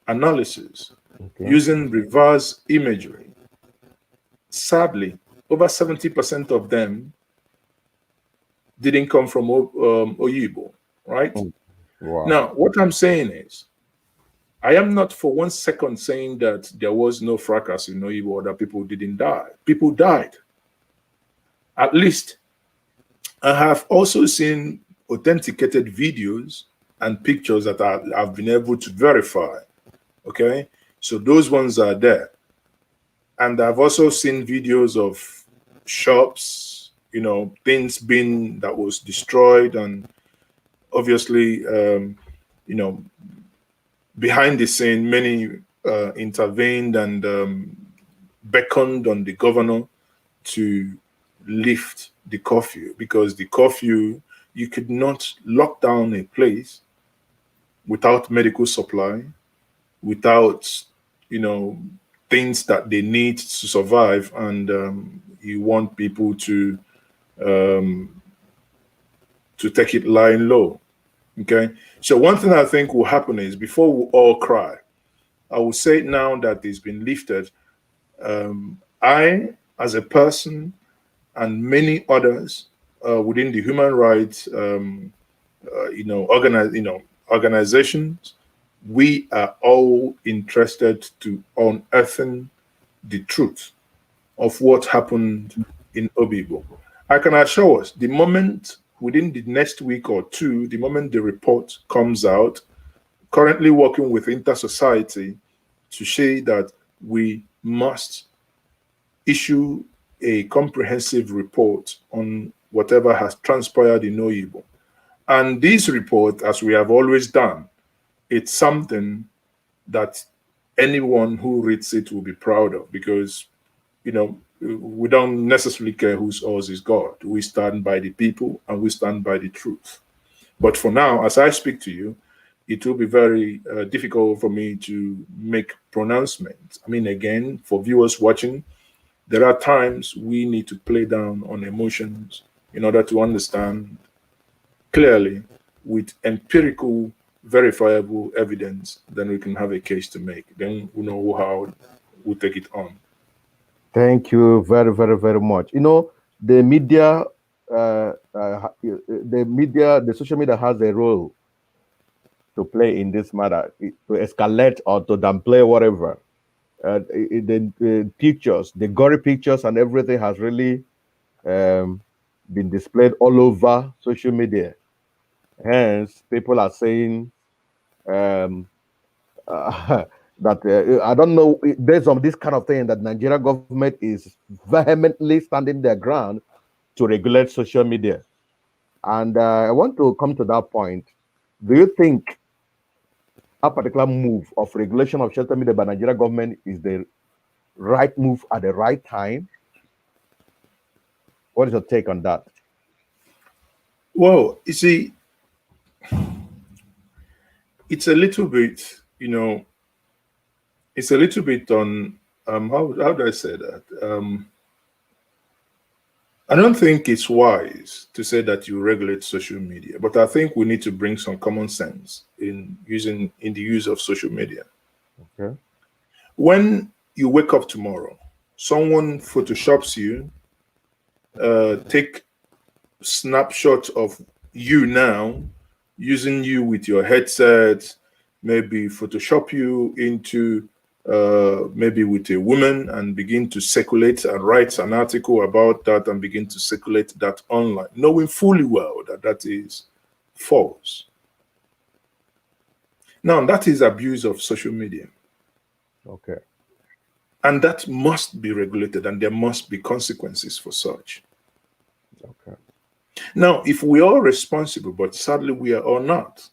analysis using reverse imagery, sadly, over 70% of them didn't come from Oyibo, right? Wow. Now, what I'm saying is, I am not for 1 second saying that there was no fracas in Oyibo or that people didn't die. People died. At least, I have also seen authenticated videos and pictures that I've been able to verify. Okay? So those ones are there. And I've also seen videos of shops, things that was destroyed, and obviously, behind the scene, many intervened and beckoned on the governor to lift the curfew, because the curfew, you could not lock down a place without medical supply, without, things that they need to survive, and you want people to take it lying low. Okay, so one thing I think will happen is, before we all cry, I will say now that it's been lifted. I, as a person, and many others within the human rights, organizations, we are all interested to unearthing the truth of what happened in Obibo. I can assure us, the moment, within the next week or two, the moment the report comes out, currently working with Inter Society to say that we must issue a comprehensive report on whatever has transpired in Oyibo. And this report, as we have always done, it's something that anyone who reads it will be proud of, because, we don't necessarily care whose ours is God. We stand by the people and we stand by the truth. But for now, as I speak to you, it will be very difficult for me to make pronouncements. I mean, again, for viewers watching, there are times we need to play down on emotions in order to understand clearly, with empirical, verifiable evidence, then we can have a case to make. Then we know how we take it on. Thank you very, very, very much. The media, the social media has a role to play in this matter, to escalate or to downplay whatever. The pictures, the gory pictures and everything has really been displayed all over social media. Hence, people are saying um, that I don't know, based on this kind of thing, that Nigeria government is vehemently standing their ground to regulate social media. And I want to come to that point. Do you think a particular move of regulation of social media by Nigeria government is the right move at the right time? What is your take on that? Well, you see, it's a little bit, it's a little bit on how do I say that? I don't think it's wise to say that you regulate social media, but I think we need to bring some common sense in the use of social media. Okay. When you wake up tomorrow, someone photoshops you, take snapshot of you now, using you with your headset, maybe Photoshop you into maybe with a woman and begin to circulate and write an article about that and begin to circulate that online, knowing fully well that that is false. Now, that is abuse of social media. Okay. And that must be regulated and there must be consequences for such. Okay. Now, if we are responsible, but sadly we are all not,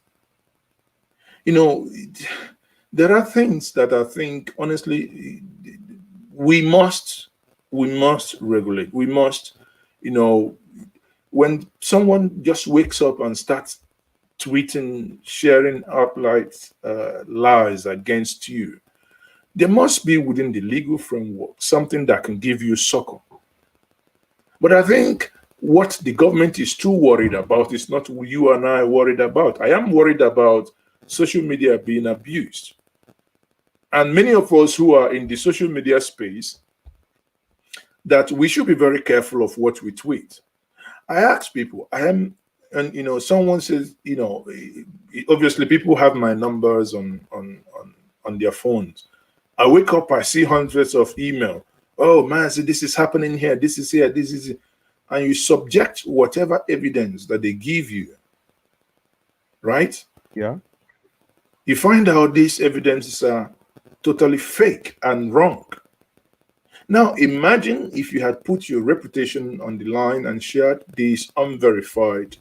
there are things that I think, honestly, we must regulate. We must, when someone just wakes up and starts tweeting, sharing outright lies against you, there must be within the legal framework something that can give you succor. But I think what the government is too worried about is not what you and I are worried about. I am worried about social media being abused. And many of us who are in the social media space, that we should be very careful of what we tweet. I ask people, someone says, obviously people have my numbers on their phones. I wake up, I see hundreds of email. Oh, Mazi, this is happening here, this is here, this is it. And you subject whatever evidence that they give you, right? Yeah. You find out these evidences are totally fake and wrong. Now, imagine if you had put your reputation on the line and shared this unverified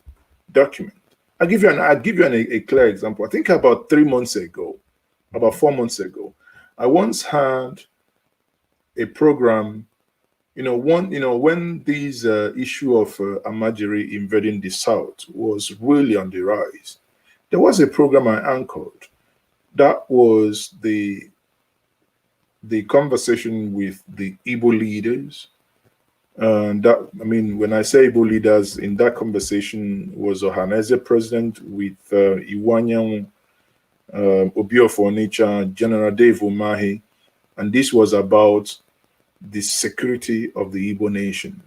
document. I'll give you a clear example. I think about 4 months ago, I once had a program. When this issue of Amajiri invading the South was really on the rise, there was a program I anchored. That was the conversation with the Igbo leaders. When I say Igbo leaders, in that conversation was Ohaneze president with Iwanyang, Obiofo Onitsha, General Dave Umahi, and this was about the security of the Igbo nation.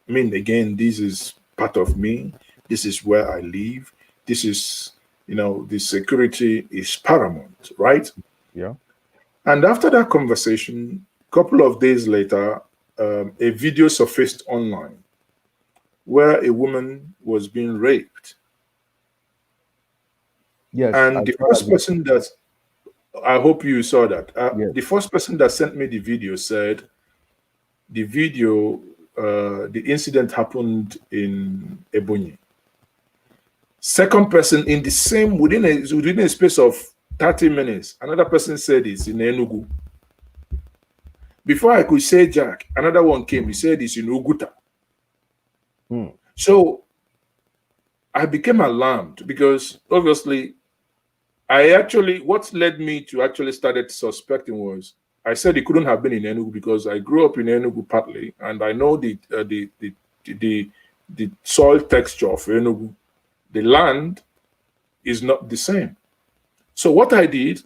Again, this is part of me. This is where I live. This is, the security is paramount, right? Yeah. And after that conversation, a couple of days later, a video surfaced online where a woman was being raped. Yes. And the first person that, I hope you saw that, yes. the first person that sent me the video said, the incident happened in Ebonyi. Second person in the same, within a space of 30 minutes, another person said it's in Enugu. Before I could say Jack, another one came, he said it's in Uguta. So I became alarmed because obviously what led me to actually started suspecting was, I said it couldn't have been in Enugu because I grew up in Enugu partly, and I know the soil texture of Enugu. The land is not the same. So what I did,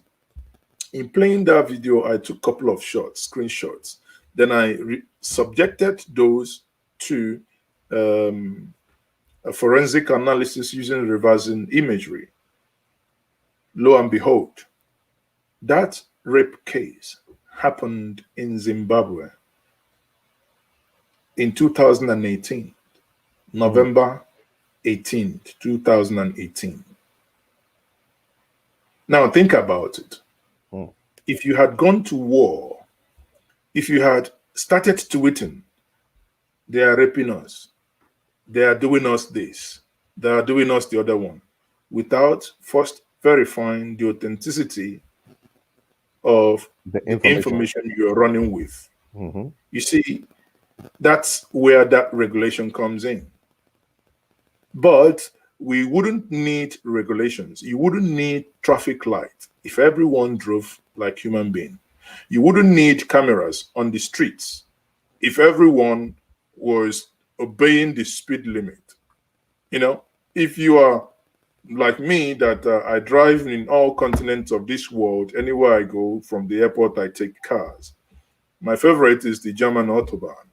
in playing that video, I took a couple of screenshots. Then I subjected those to a forensic analysis using reversing imagery. Lo and behold, that rape case happened in Zimbabwe in 2018, November 18th, 2018. Now think about it. Mm. If you had gone to war, if you had started tweeting, they are raping us, they are doing us this, they are doing us the other one, without first verifying the authenticity of The the information. information you're running with. Mhm. You see, that's where that regulation comes in. But we wouldn't need regulations. You wouldn't need traffic light if everyone drove like human being. You wouldn't need cameras on the streets if everyone was obeying the speed limit. You know, if you are like me, that I drive in all continents of this world, anywhere I go, from the airport, I take cars. My favorite is the German Autobahn.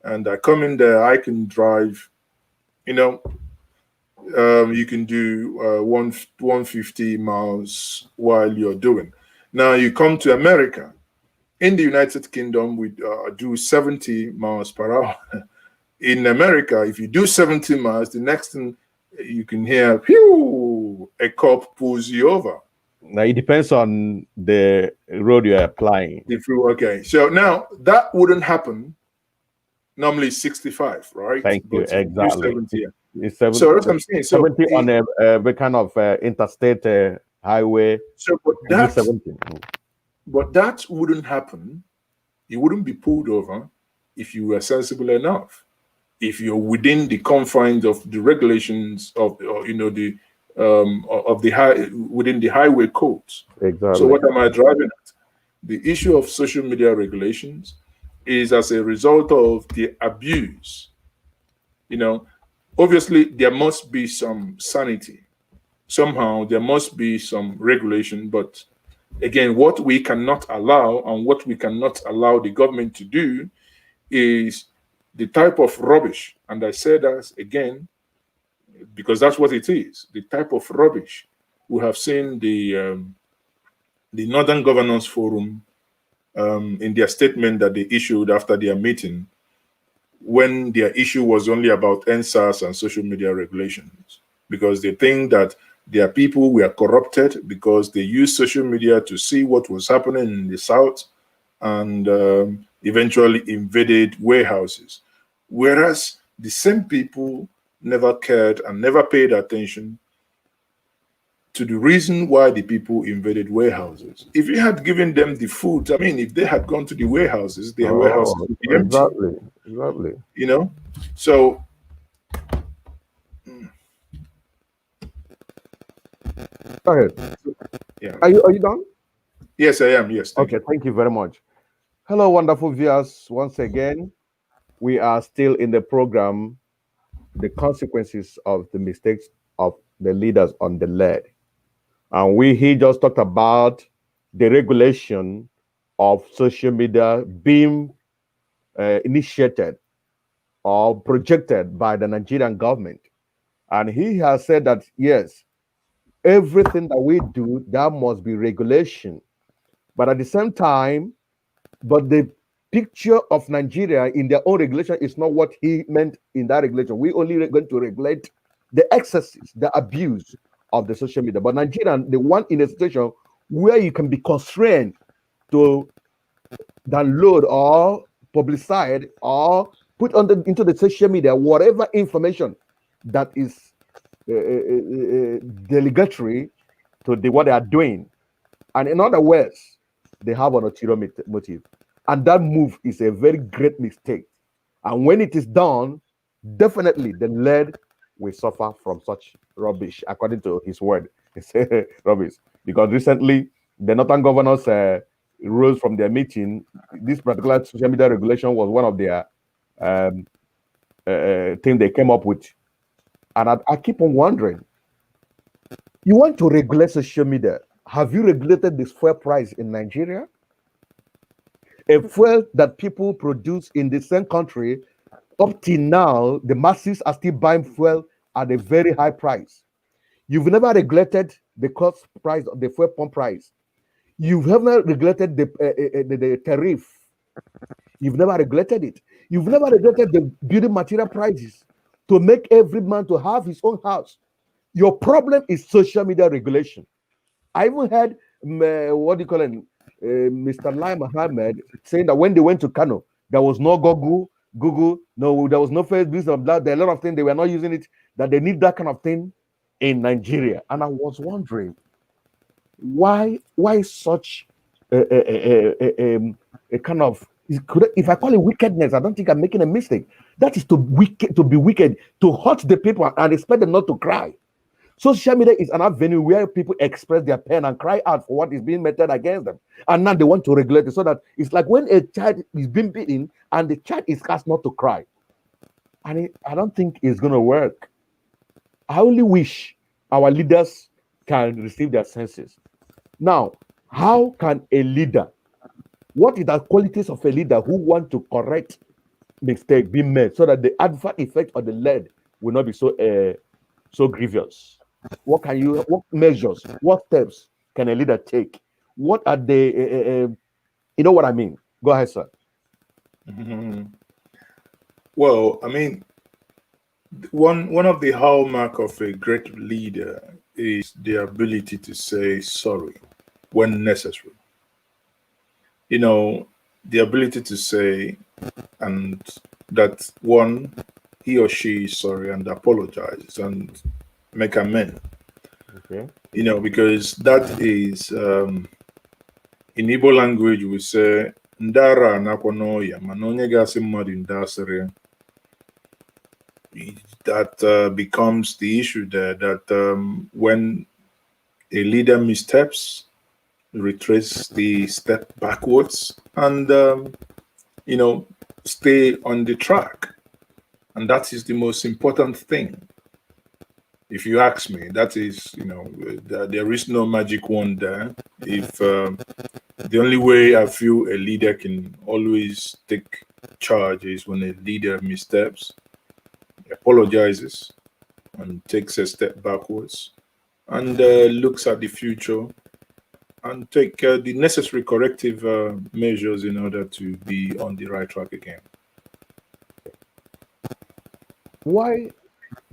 And I come in there, I can drive, you know, you can do 150 miles while you're doing. Now you come to America. In the United Kingdom, we do 70 miles per hour. In America, if you do 70 miles, the next thing you can hear, phew, a cop pulls you over. Now it depends on the road you're applying. If you okay, so now that wouldn't happen. Normally 65, right? Thank you. But if you do Exactly. 70, yeah. It's So that's what I'm saying. So, 70 on a kind of interstate highway. so but You do that 70. but that wouldn't happen. You wouldn't be pulled over if you were sensible enough. If you're within the confines of the regulations of, or, you know, the of the high within the highway codes. Exactly. So what am I driving at? The issue of social media regulations is as a result of the abuse. You know, obviously there must be some sanity. Somehow there must be some regulation, but again, what we cannot allow and what we cannot allow the government to do is the type of rubbish, and I say that again because that's what it is, the type of rubbish. We have seen the Northern Governance Forum in their statement that they issued after their meeting, when their issue was only about NSAS and social media regulations, because they think that their people were corrupted because they used social media to see what was happening in the South and eventually invaded warehouses. Whereas the same people never cared and never paid attention to the reason why the people invaded warehouses. If you had given them the food, I mean, if they had gone to the warehouses, their warehouses would be empty, exactly. Exactly. you know? So, Go ahead. yeah. Are you done? Yes, I am. Yes. Okay, thank you very much. Hello, wonderful viewers. Once again, we are still in the program, The Consequences of the Mistakes of the Leaders on the Lead. And he just talked about the regulation of social media being initiated or projected by the Nigerian government. And he has said that, yes, everything that we do, there must be regulation. But at the same time, but the picture of Nigeria in their own regulation is not what he meant in that regulation. We only going to regulate the excesses, the abuse of the social media. But Nigeria, the one in a situation where you can be constrained to download or publicize or put into the social media whatever information that is delegatory to what they are doing. And in other words, they have an ulterior motive. And that move is a very great mistake. And when it is done, definitely the lead will suffer from such rubbish, according to his word. It's rubbish. Because recently, the Northern governors rose from their meeting. This particular social media regulation was one of their things they came up with. And I keep on wondering, you want to regulate social media. Have you regulated this fuel price in Nigeria? A fuel that people produce in the same country, up till now, the masses are still buying fuel at a very high price. You've never regulated the cost price of the fuel pump price. You've never regulated the tariff. You've never regulated it. You've never regulated the building material prices. to make every man to have his own house. Your problem is social media regulation. I even heard what do you call it, Mr. Lai Mohammed saying that when they went to Kano, there was no Google, no, there was no Facebook, and blah. There are a lot of things they were not using it. That they need that kind of thing in Nigeria, and I was wondering why such a kind of, if I call it wickedness, I don't think I'm making a mistake. That is to be wicked, to hurt the people and expect them not to cry. Social media is an avenue where people express their pain and cry out for what is being meted against them. And now they want to regulate it so that it's like when a child is being beaten and the child is asked not to cry. And I don't think it's going to work. I only wish our leaders can receive their senses. Now, how can a leader, what is the qualities of a leader who want to correct mistake be made so that the adverse effect of the lead will not be so grievous? What measures, what steps can a leader take? What are the, you know what I mean? Go ahead, sir. Well, I mean, one of the hallmark of a great leader is the ability to say sorry when necessary. You know, the ability to say and that one, he or she is sorry and apologize and make amends. Okay. You know, because that is in Igbo language we say ndara nakwonoya manonye gasi mmadu ndasere. That becomes the issue there, that when a leader missteps, retrace the step backwards and you know, stay on the track. And that is the most important thing. If you ask me, that is, you know, there is no magic wand there. If the only way I feel a leader can always take charge is when a leader missteps, apologizes, and takes a step backwards, and looks at the future and take the necessary corrective measures in order to be on the right track again. Why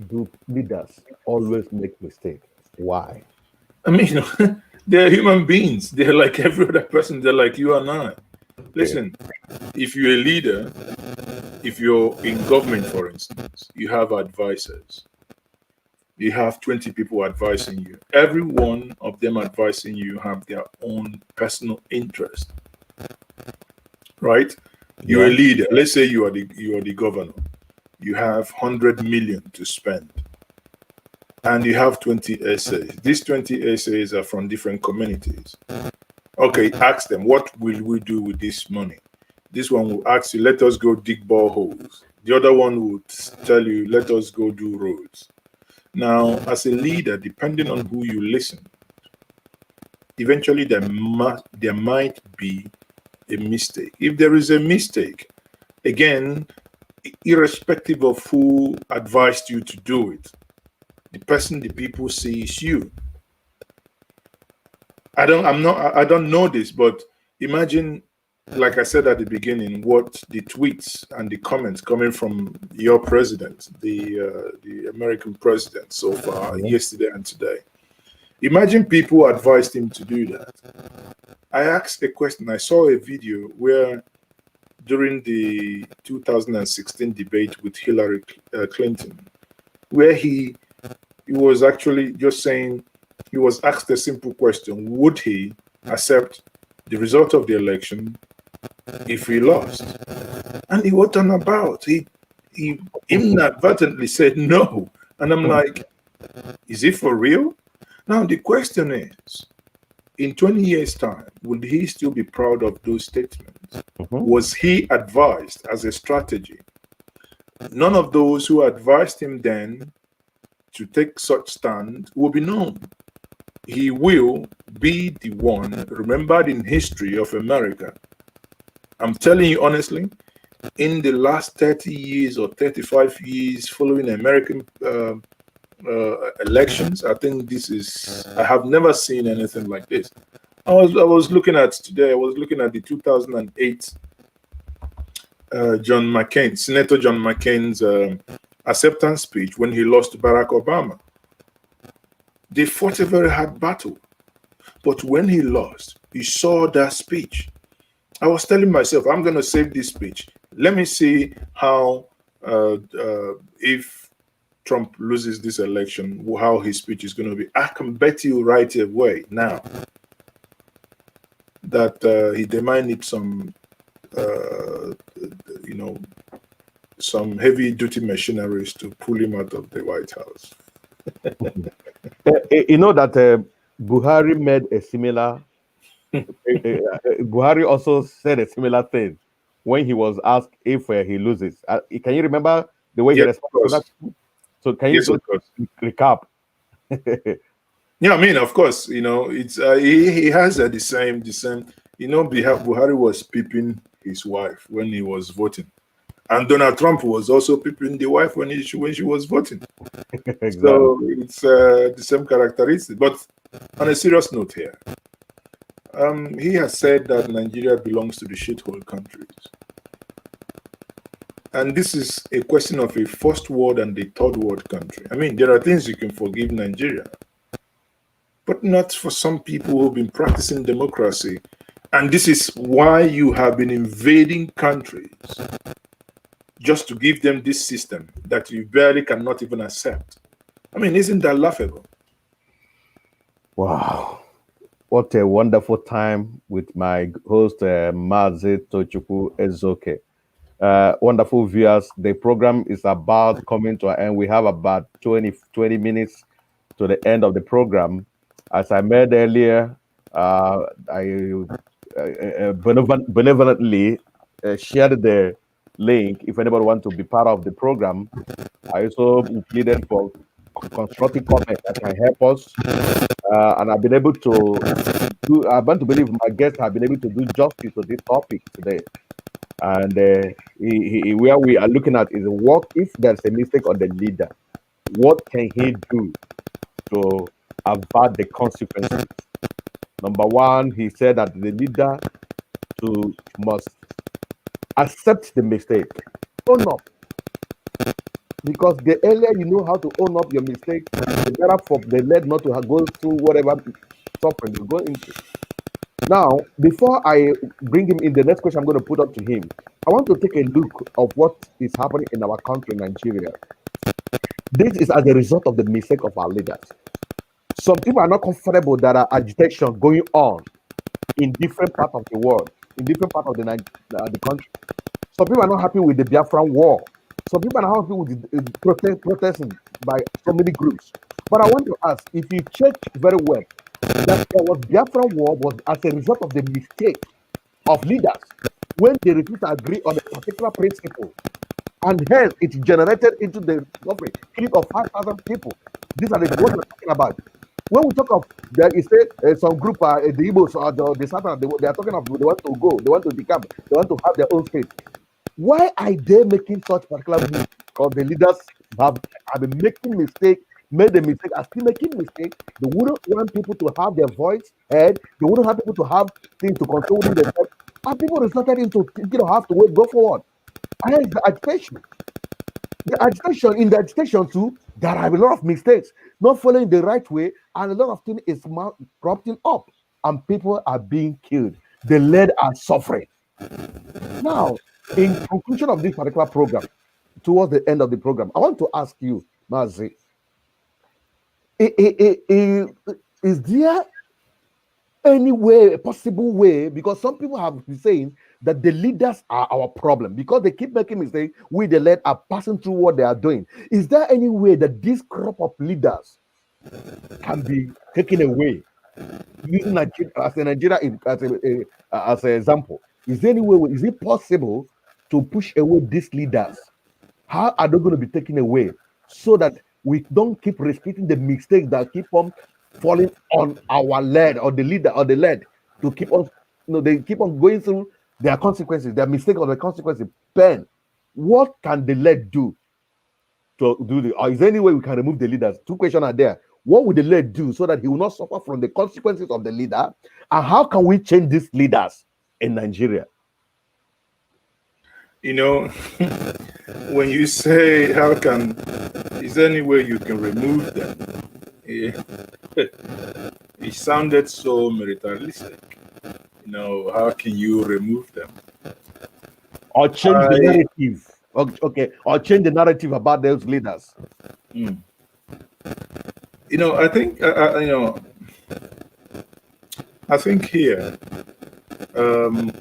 do leaders always make mistakes? Why? I mean, you know, they're human beings. They're like every other person. They're like you and I. Listen, if you're a leader, if you're in government, for instance, you have advisors. You have 20 people advising you. Every one of them advising you have their own personal interest, right? You're a leader. Let's say you are the governor. You have 100 million to spend, and you have 20 essays. These 20 essays are from different communities. Okay, ask them, what will we do with this money? This one will ask you, let us go dig boreholes. The other one will tell you, let us go do roads. Now, as a leader, depending on who you listen, eventually there might be a mistake. If there is a mistake, again, irrespective of who advised you to do it, the person the people see is you. I don't know this, but imagine, like I said at the beginning, what the tweets and the comments coming from your president, the American president so far, yesterday and today. Imagine people advised him to do that. I asked a question. I saw a video where during the 2016 debate with Hillary Clinton, where he was actually just saying, he was asked a simple question: would he accept the result of the election if he lost? And he went on about. He inadvertently said no. And I'm like, is it for real? Now the question is, in 20 years' time, would he still be proud of those statements? Was he advised as a strategy? None of those who advised him then to take such stand will be known. He will be the one remembered in history of America. I'm telling you honestly, in the last 30 years or 35 years following American elections, I think I have never seen anything like this. I was looking at the 2008 Senator John McCain's acceptance speech when he lost to Barack Obama. They fought a very hard battle. But when he lost, he saw that speech. I was telling myself, I'm going to save this speech. Let me see how, if Trump loses this election, how his speech is going to be. I can bet you right away now that he might need some, some heavy-duty machineries to pull him out of the White House. You know that Buhari made a similar. Buhari also said a similar thing when he was asked if he loses. Can you remember the way he responded to that? So can you recap? Yeah, I mean, of course, it's he has the same. Buhari was peeping his wife when he was voting, and Donald Trump was also peeping the wife when she was voting. Exactly. So it's the same characteristic. But on a serious note here, he has said that Nigeria belongs to the shithole countries. And this is a question of a first world and a third world country. I mean, there are things you can forgive Nigeria, but not for some people who've been practicing democracy. And this is why you have been invading countries just to give them this system that you barely cannot even accept. I mean, isn't that laughable? Wow. What a wonderful time with my host, Mazi Tochukwu Ezeoke. Wonderful viewers. The program is about coming to an end. We have about 20 minutes to the end of the program. As I made earlier, I benevolently shared the link. If anybody wants to be part of the program, I also pleaded for constructive comment that can help us. And I've been able to do, I want to believe my guests have been able to do justice to this topic today. And where we are looking at is what if there's a mistake on the leader? What can he do to avert the consequences? Number one, he said that the leader must accept the mistake, own up. Because the earlier you know how to own up your mistake, the better for the led not to go through whatever suffering you go into. Now, before I bring him in, the next question I'm going to put up to him, I want to take a look of what is happening in our country, Nigeria. This is as a result of the mistake of our leaders. Some people are not comfortable that are agitation going on in different parts of the world, in different parts of the country. Some people are not happy with the Biafran war. Some people are not happy with the protesting by so many groups. But I want to ask, if you check very well, that there was Biafran war was as a result of the mistake of leaders when they refused to agree on a particular principle. And hence, it generated into the killing of 5,000 people. These are the ones we're talking about. When we talk of that, is some group, the Igbos or the Southern, they are talking of they want to go, they want to decamp, they want to have their own state. Why are they making such particular moves? Because the leaders have been making mistakes, made the mistake, are still making mistakes. They wouldn't want people to have their voice heard. They wouldn't have people to have things to control themselves. And people resulted into have to wait, go forward. And hence the agitation. In the agitation too, there are a lot of mistakes, not following the right way, and a lot of things is corrupting up, and people are being killed. The led are suffering. Now, in conclusion of this particular program, towards the end of the program, I want to ask you, Mazi, is there any way, a possible way, because some people have been saying that the leaders are our problem because they keep making mistakes, we the led are passing through what they are doing. Is there any way that this crop of leaders can be taken away? Using Nigeria as an example, is there any way? Is it possible to push away these leaders? How are they going to be taken away so that we don't keep repeating the mistakes that keep on falling on our lead or the leader or the led to keep on? They keep on going through their consequences, their mistake or the consequences. Ben, what can the led do to do the? Or is there any way we can remove the leaders? Two questions are there. What would the lead do so that he will not suffer from the consequences of the leader? And how can we change these leaders in Nigeria? You know, when you say, is there any way you can remove them? Yeah. It sounded so militaristic. You know, how can you remove them? Or change the narrative. Okay, or change the narrative about those leaders. You know, I think, I think here,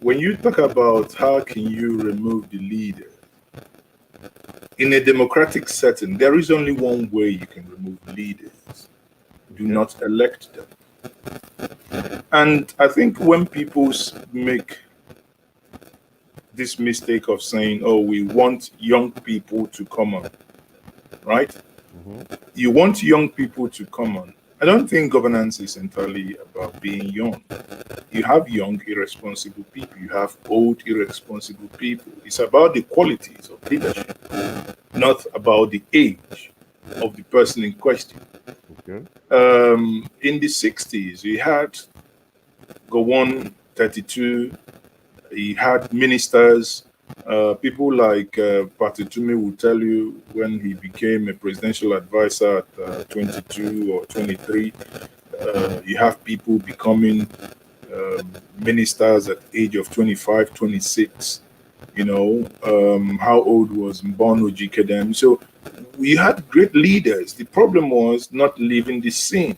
when you talk about how can you remove the leader, in a democratic setting, there is only one way you can remove leaders. Do not elect them. And I think when people make this mistake of saying, oh, we want young people to come on, right? You want young people to come on. I don't think governance is entirely about being young. You have young, irresponsible people. You have old, irresponsible people. It's about the qualities of leadership, not about the age of the person in question. Okay. In the 60s, we had Gowon 32, he had ministers. People like Patitumi will tell you when he became a presidential advisor at 22 or 23, you have people becoming ministers at the age of 25, 26. You know, how old was Mbono Jikedem? So we had great leaders. The problem was not leaving the scene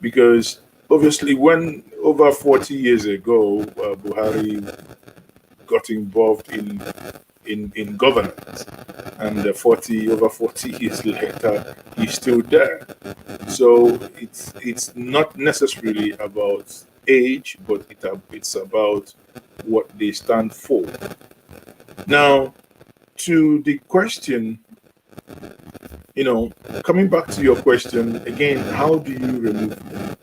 because obviously when over 40 years ago, Buhari got involved in governance, and over 40 years later, he's still there. So it's not necessarily about age, but it's about what they stand for. Now, to the question, you know, coming back to your question again, how do you remove them?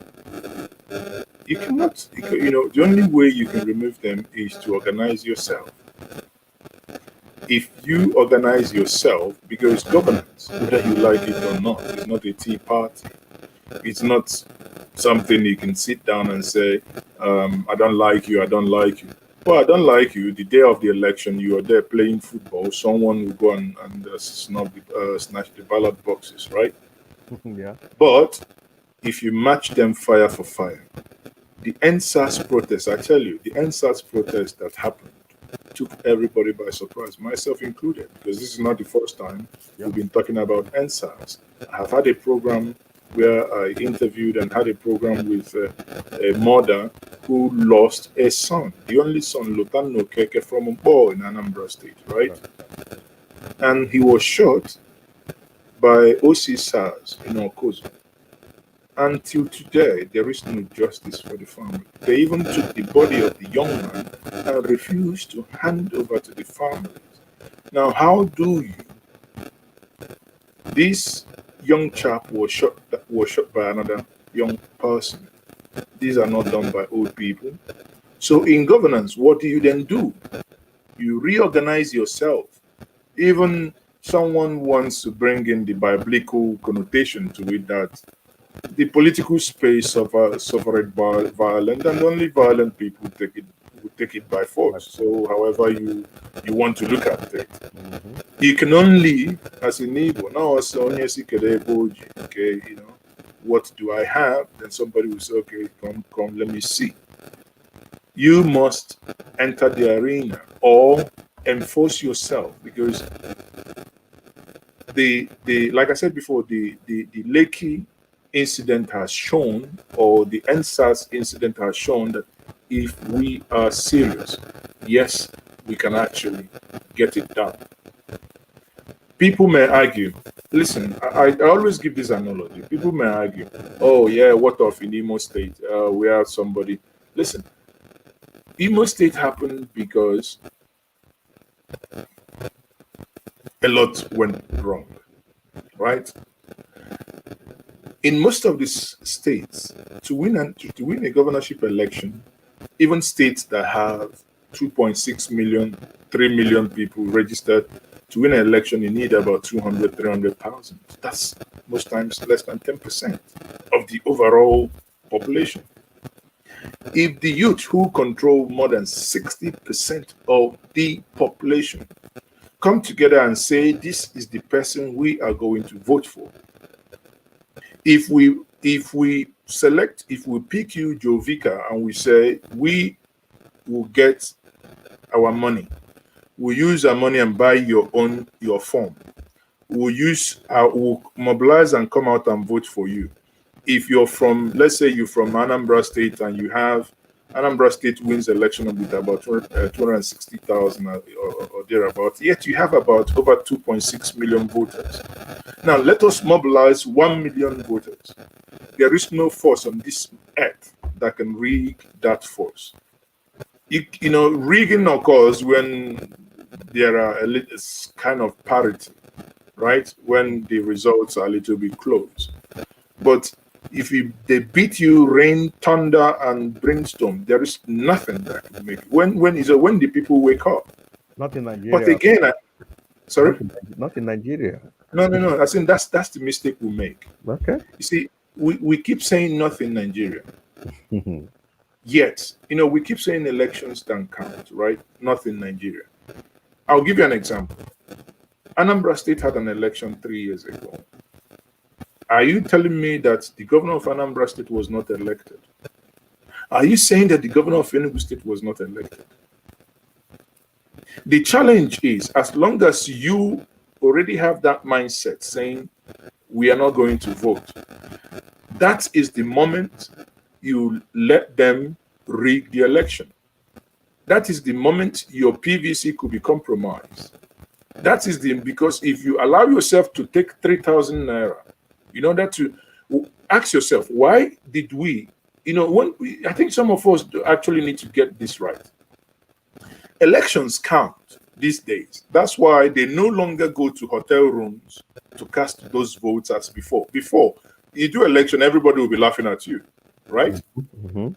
You cannot, you know, the only way you can remove them is to organize yourself. If you organize yourself, because governance, whether you like it or not, is not a tea party. It's not something you can sit down and say, I don't like you, I don't like you. Well, I don't like you. The day of the election, you are there playing football. Someone will go and snatch the ballot boxes, right? Yeah. But if you match them fire for fire, the NSAS protest, I tell you, the NSAS protest that happened took everybody by surprise, myself included, because this is not the first time we've been talking about NSAS. I have had a program where I interviewed and had a program with a mother who lost a son, the only son, Lutano Keke, from a boy in Anambra State, right? And he was shot by OC SARS in Okozo. Until today, there is no justice for the family. They even took the body of the young man and refused to hand over to the families. Now, how do you? This young chap was shot by another young person. These are not done by old people. So in governance, what do you then do? You reorganize yourself. Even someone wants to bring in the biblical connotation to it that the political space suffered by violent, and only violent people take it by force. So however you want to look at it. You can only, as a neighbor, now okay, you know, what do I have? Then somebody will say, okay, come, let me see. You must enter the arena or enforce yourself, because the like I said before, the Lekki incident has shown, or the NSAS incident has shown, that if we are serious, yes, we can actually get it done. People may argue, listen, I always give this analogy. People may argue, oh yeah, what of in Imo State? We have somebody. Listen, Imo State happened because a lot went wrong, right? In most of these states, to win a governorship election, even states that have 2.6 million, 3 million people registered, to win an election, you need about 200, 300,000. That's most times less than 10% of the overall population. If the youth who control more than 60% of the population come together and say, this is the person we are going to vote for. If we pick you, Joe Vicar, and we say we will get our money, we'll use our money and buy your form. We'll mobilize and come out and vote for you. If you're from, let's say you're from Anambra State and you have Anambra State wins election with about 260,000 or thereabouts, yet you have about over 2.6 million voters. Now let us mobilize 1 million voters. There is no force on this earth that can rig that force. You know, rigging occurs when there are a kind of parity, right? When the results are a little bit close. But if they beat you, rain, thunder, and brimstone, there is nothing that can make it. When the people wake up. Not in Nigeria. But again, sorry? Not in Nigeria. No. I think that's the mistake we make. Okay. You see, we keep saying nothing in Nigeria. Yet, you know, we keep saying elections don't count, right? Not in Nigeria. I'll give you an example. Anambra State had an election 3 years ago. Are you telling me that the governor of Anambra State was not elected? Are you saying that the governor of Enugu State was not elected? The challenge is, as long as you already have that mindset saying, we are not going to vote, that is the moment you let them rig the election. That is the moment your PVC could be compromised. That is because if you allow yourself to take 3,000 naira, in order to ask yourself, why did we, you know, I think some of us actually need to get this right. Elections count these days. That's why they no longer go to hotel rooms to cast those votes as before. Before you do election, everybody will be laughing at you, right? Mm-hmm.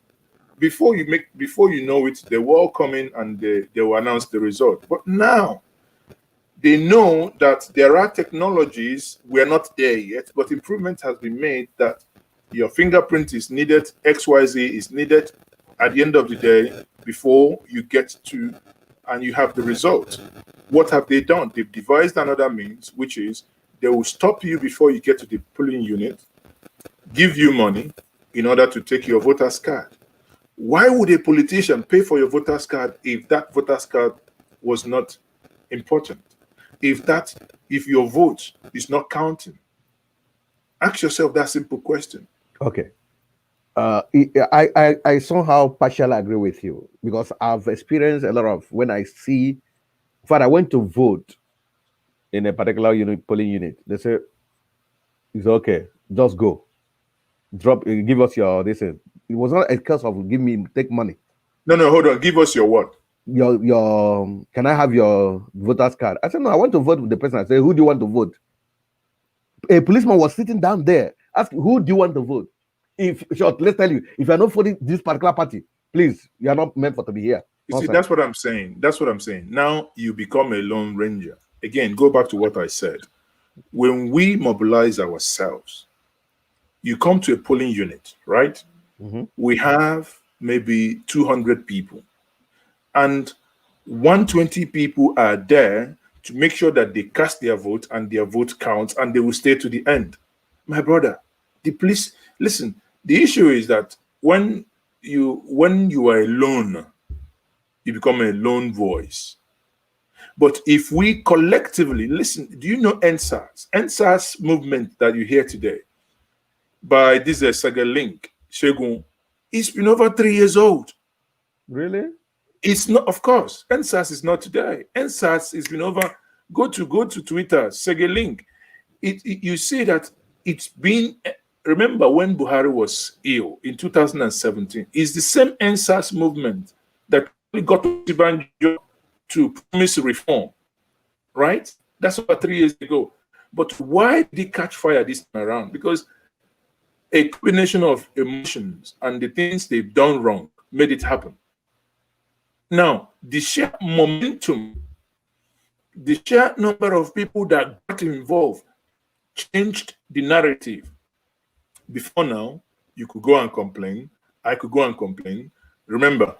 Before you know it, they will all come in and they will announce the result. But now, they know that there are technologies, we're not there yet, but improvement has been made that your fingerprint is needed, XYZ is needed at the end of the day before you get to, and you have the result. What have they done? They've devised another means, which is they will stop you before you get to the polling unit, give you money in order to take your voter's card. Why would a politician pay for your voter's card if that voter's card was not important? If your vote is not counting? Ask yourself that simple question. Okay. I somehow partially agree with you because I've experienced a lot of when I see, in fact, I went to vote in a particular polling unit. They say, it's okay, just go. Give us your, this is, it was not a case of take money. No, hold on. Give us your what? Your can I have your voter's card? I said, no, I want to vote with the person. I said, who do you want to vote? A policeman was sitting down there asking, who do you want to vote? Let's tell you, if you're not voting this particular party, please, you are not meant for to be here. You see, that's what I'm saying. That's what I'm saying. Now you become a lone ranger. Again, go back to what I said. When we mobilize ourselves, you come to a polling unit, right? Mm-hmm. We have maybe 200 people. And 120 people are there to make sure that they cast their vote and their vote counts and they will stay to the end. My brother, listen, the issue is that when you are alone, you become a lone voice. But if we collectively, listen, do you know NSAS? NSAS movement that you hear today by this Sagalink, Shegun, it's been over 3 years old. Really? It's not, of course. NSAS is not today. NSAS has been over. Go to Twitter, Segelink. You see that it's been. Remember when Buhari was ill in 2017? It's the same NSAS movement that got Tibanjo to promise reform, right? That's about 3 years ago. But why did it catch fire this time around? Because a combination of emotions and the things they've done wrong made it happen. Now, the sheer momentum, the sheer number of people that got involved changed the narrative. Before now, you could go and complain, I could go and complain. Remember,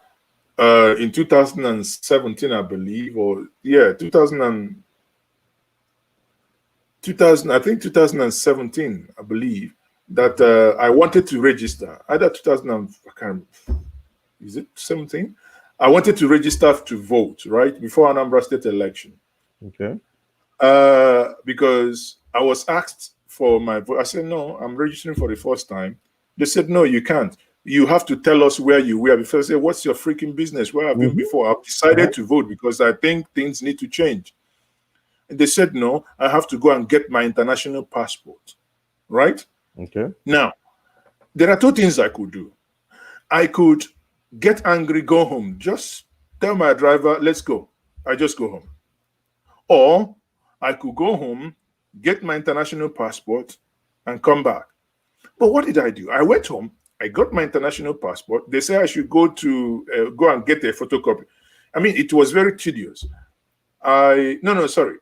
in 2017, I believe, or yeah, 2000, I think 2017, I believe, that I wanted to register. Either 2000, I can't, is it 17? I wanted to register to vote, right, before Anambra State election. Okay. Because I was asked for my vote. I said, no, I'm registering for the first time. They said, no, you can't. You have to tell us where you were before. I said, what's your freaking business? Where have you been before? I've decided to vote because I think things need to change. And they said, no, I have to go and get my international passport. Right? Okay. Now, there are two things I could do. I could get angry, go home, just tell my driver, let's go. I just go home. Or I could go home, get my international passport, and come back. But what did I do? I went home, I got my international passport. They say I should go and get a photocopy. I mean, it was very tedious. Sorry.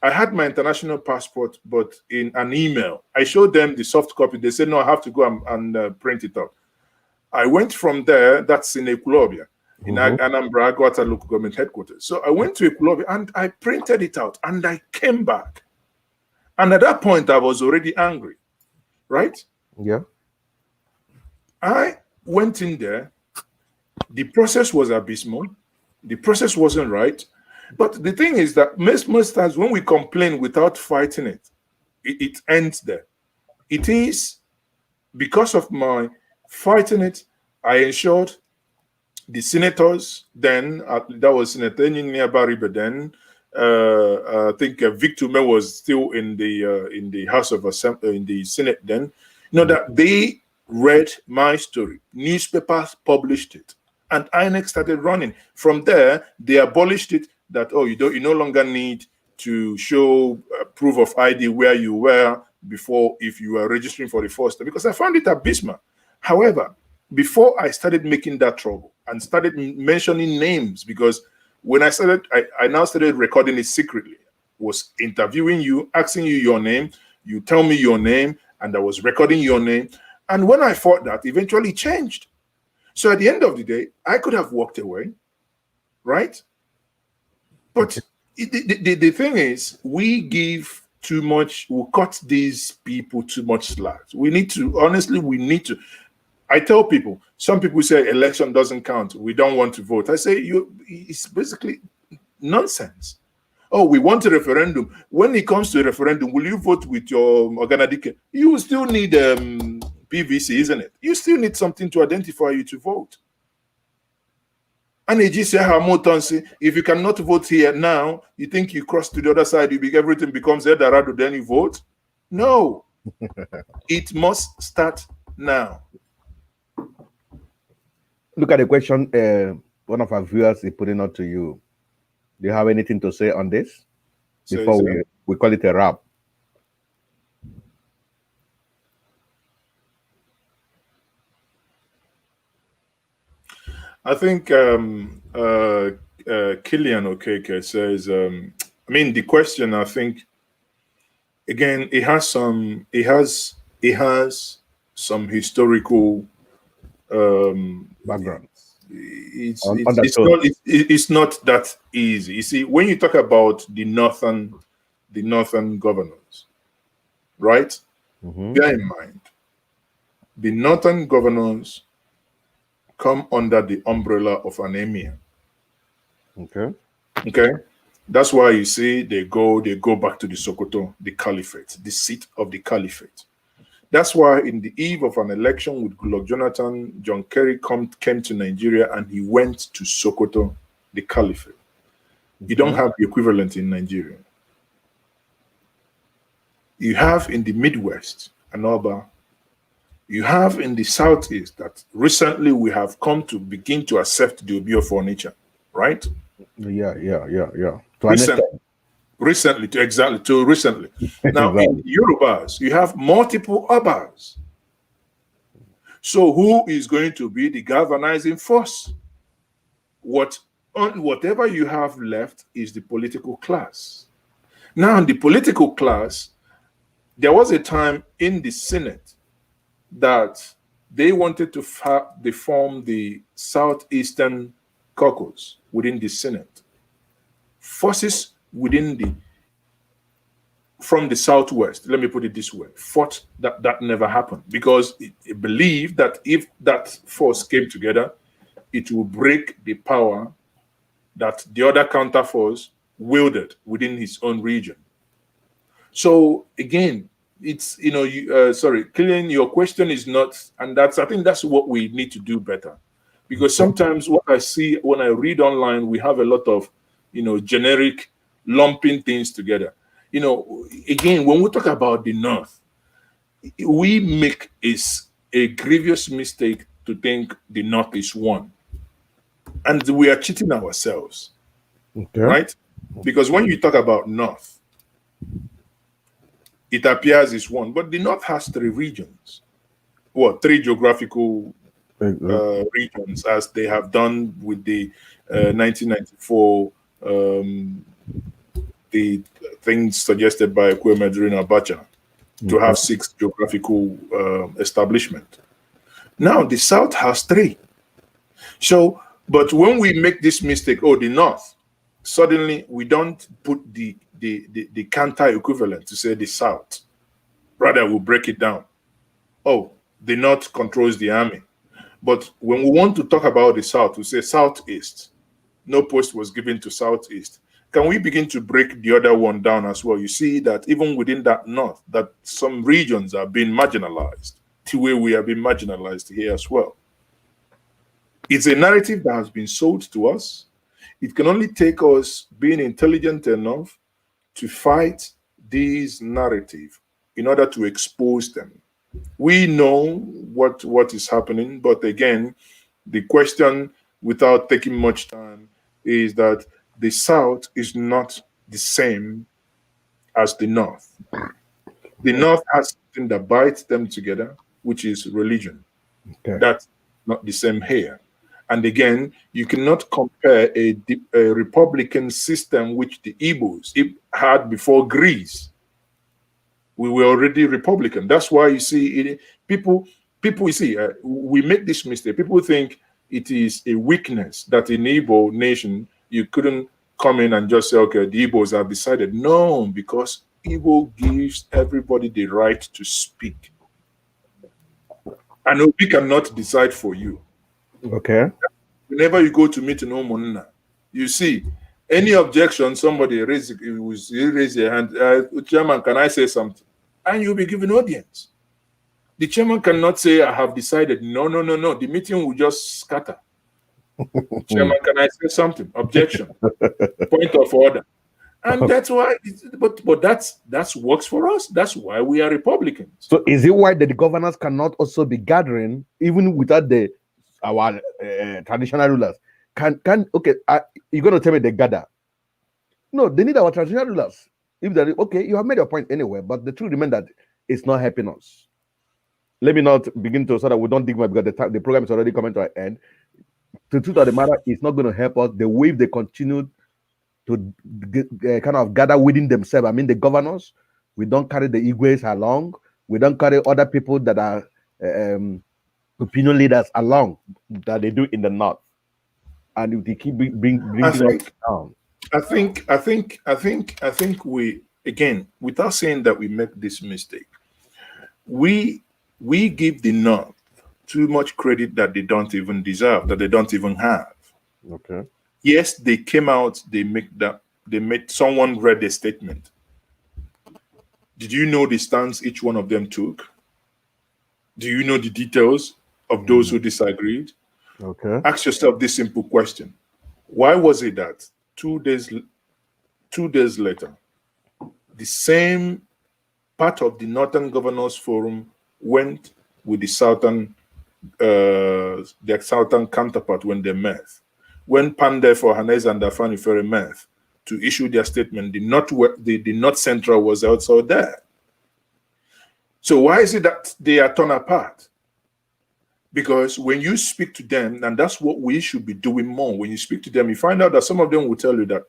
I had my international passport, but in an email. I showed them the soft copy. They said, no, I have to go and print it out. I went from there, that's in Ekulobia, in Anambra, Agwata local government headquarters. So I went to Ekulobia and I printed it out and I came back. And at that point, I was already angry, right? Yeah. I went in there. The process was abysmal. The process wasn't right. But the thing is that most times when we complain without fighting it, it ends there. It is because of my fighting it, I ensured the senators then, that was Senator Nyabaribe then, I think Victor May was still in the House of Assembly, in the Senate then, that they read my story. Newspapers published it. And INEC started running. From there, they abolished it that, you no longer need to show proof of ID where you were before if you were registering for the first time, because I found it abysmal. However, before I started making that trouble and started mentioning names, because when I started, I now started recording it secretly, was interviewing you, asking you your name, you tell me your name, and I was recording your name. And when I thought that, eventually changed. So at the end of the day, I could have walked away, right? But the thing is, we give too much, we cut these people too much slack. We need to. I tell people, some people say election doesn't count. We don't want to vote. I say, it's basically nonsense. Oh, we want a referendum. When it comes to a referendum, will you vote with your Oganadike? You will still need PVC, isn't it? You still need something to identify you to vote. And if you cannot vote here now, you think you cross to the other side, everything becomes Eldorado, then you vote? No. It must start now. Look at the question one of our viewers is putting out to you. Do you have anything to say on this? Before we call it a wrap. I think Killian Okeke says, the question, I think, again, it has some historical background. It's not that easy. You see, when you talk about the northern governors, right? Bear in mind, the northern governors come under the umbrella of an emir. Okay. That's why you see they go back to the Sokoto, the caliphate, the seat of the caliphate. That's why in the eve of an election with Goodluck Jonathan, John Kerry came to Nigeria and he went to Sokoto, the caliphate. You don't have the equivalent in Nigeria. You have in the Midwest, Anoba. You have in the Southeast that recently we have come to begin to accept the Obio furniture, right? Yeah. Recently. Now, in Yorubas, you have multiple Obas. So who is going to be the galvanizing force? Whatever you have left is the political class. Now, in the political class, there was a time in the Senate that they wanted to form the Southeastern Caucus within the Senate. Forces from the Southwest, let me put it this way, fought that never happened, because it believed that if that force came together, it will break the power that the other counterforce wielded within his own region. So again, it's, Killian, your question is not, and I think that's what we need to do better. Because sometimes what I see when I read online, we have a lot of, generic lumping things together. Again, when we talk about the North, we make a grievous mistake to think the North is one. And we are cheating ourselves, right? Because when you talk about North, it appears it's one, but the North has three regions. Three geographical regions, as they have done with the 1994 the things suggested by Kwame Abacha to have 6 geographical establishment. Now the South has 3. So, but when we make this mistake, the North, suddenly we don't put the counter equivalent to say the South. Rather, we'll break it down. The North controls the army. But when we want to talk about the South, we say Southeast. No post was given to Southeast. Can we begin to break the other one down as well? You see that even within that North, that some regions are being marginalized, the way we have been marginalized here as well. It's a narrative that has been sold to us. It can only take us being intelligent enough to fight these narratives in order to expose them. We know what is happening, but again, the question, without taking much time, is that the South is not the same as the North. The North has something that binds them together, which is religion. That's not the same here. And again, you cannot compare a republican system which the Igbos had before Greece. We were already Republican. That's why you see people you see, we make this mistake. People think it is a weakness that in Igbo nation, you couldn't come in and just say, okay, the Igbos have decided. No, because Igbo gives everybody the right to speak. And we cannot decide for you. Okay. Whenever you go to meet an Omonina, you see any objection, somebody raise your hand, Chairman, can I say something? And you'll be given audience. The chairman cannot say, I have decided. No. The meeting will just scatter. Chairman, can I say something? Objection. Point of order. And that's why, but that's works for us. That's why we are Republicans. So is it why the governors cannot also be gathering even without our traditional rulers? You're going to tell me they gather? No, they need our traditional rulers. If that okay, you have made your point anyway, but the truth remains that it's not helping us. Let me not begin to so that we don't dig more, because the program is already coming to an end. The truth of the matter is not going to help us. The way they continue to kind of gather within themselves. I mean, the governors, we don't carry the Igwes along. We don't carry other people that are opinion leaders along that they do in the North, and they keep bringing us down. I think we, again, without saying that we make this mistake, we give the North too much credit that they don't even deserve, that they don't even have. Okay. Yes, they came out, someone read a statement. Did you know the stance each one of them took? Do you know the details of those who disagreed? Okay. Ask yourself this simple question. Why was it that 2 days later, the same part of the Northern Governors Forum went with the Southern counterpart when they met? When Pandef or Hanez and Afani Ferry met to issue their statement, the North Central was also there. So why is it that they are torn apart? Because when you speak to them, and that's what we should be doing more, when you speak to them, you find out that some of them will tell you that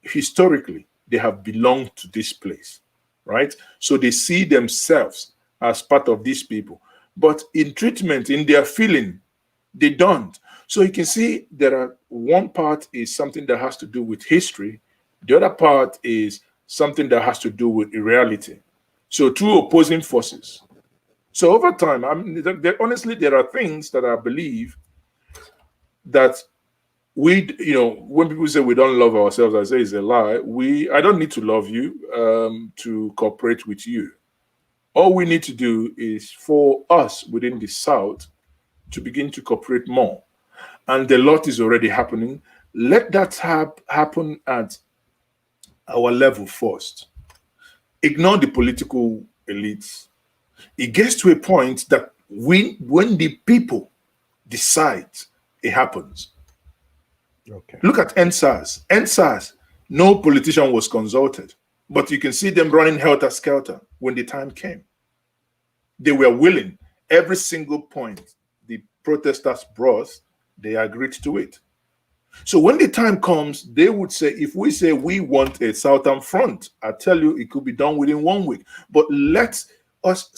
historically they have belonged to this place, right? So they see themselves as part of these people. but in treatment, in their feeling, they don't. So you can see there are one part is something that has to do with history. The other part is something that has to do with reality. So two opposing forces. So over time, honestly, there are things that I believe that when people say we don't love ourselves, I say it's a lie. I don't need to love you to cooperate with you. All we need to do is for us within the South to begin to cooperate more. And a lot is already happening. Let that happen at our level first. Ignore the political elites. It gets to a point that when the people decide, it happens. Okay. Look at NSAS. NSAS, no politician was consulted, but you can see them running helter-skelter when the time came. They were willing. Every single point the protesters brought, they agreed to it. So when the time comes, they would say, if we say we want a Southern Front, I tell you, it could be done within 1 week. But let us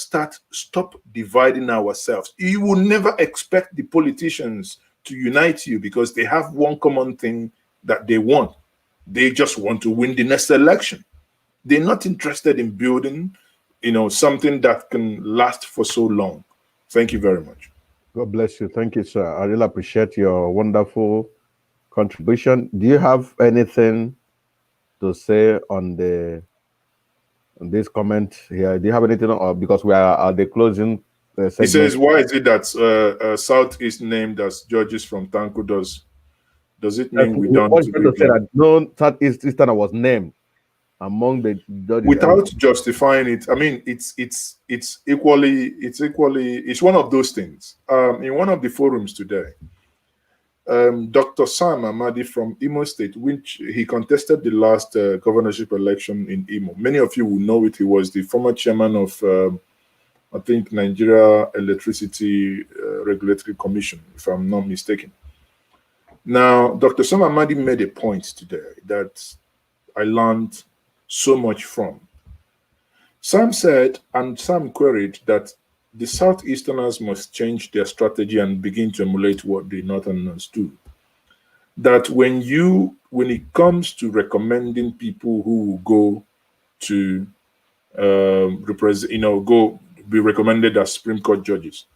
stop dividing ourselves. You will never expect the politicians to unite you because they have one common thing that they want. They just want to win the next election. They're not interested in building, something that can last for so long. Thank you very much. God bless you. Thank you, sir. I really appreciate your wonderful contribution. Do you have anything to say on this comment here? Do you have anything, or because we are at the closing segment? He says, why is it that Southeast named as judges from Tanko does it mean we don't? Want to say that no Southeast Easterner was named among the judges without justifying it? I mean, it's one of those things. In one of the forums today, Dr. Sam Amadi from Imo State, which he contested the last governorship election in Imo. Many of you will know it. He was the former chairman of, I think, Nigeria Electricity Regulatory Commission, if I'm not mistaken. Now, Dr. Sam Amadi made a point today that I learned so much from. Sam said, and Sam queried that the Southeasterners must change their strategy and begin to emulate what the Northerners do. That when it comes to recommending people who will go to go be recommended as Supreme Court judges,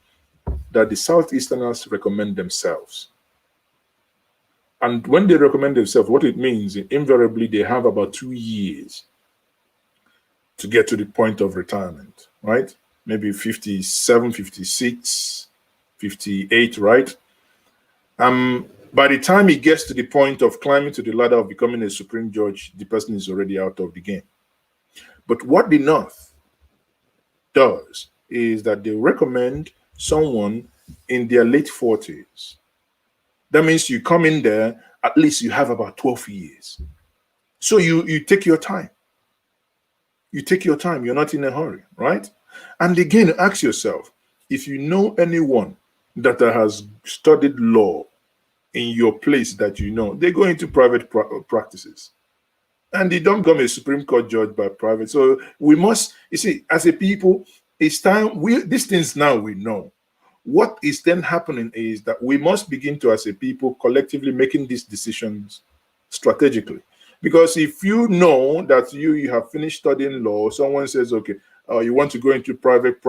that the Southeasterners recommend themselves. And when they recommend themselves, what it means, invariably, they have about 2 years to get to the point of retirement, right? Maybe 57, 56, 58, right? By the time he gets to the point of climbing to the ladder of becoming a Supreme Judge, the person is already out of the game. But what the North does is that they recommend someone in their late 40s. That means you come in there, at least you have about 12 years. So you take your time. You take your time. You're not in a hurry, right? And again, ask yourself, if you know anyone that has studied law in your place that you know, they go into private practices. And they don't become a Supreme Court judge by private. So we must, you see, as a people, it's time, these things now we know. What is then happening is that we must begin to, as a people, collectively making these decisions strategically. Because if you know that you have finished studying law, someone says, okay, you want to go into private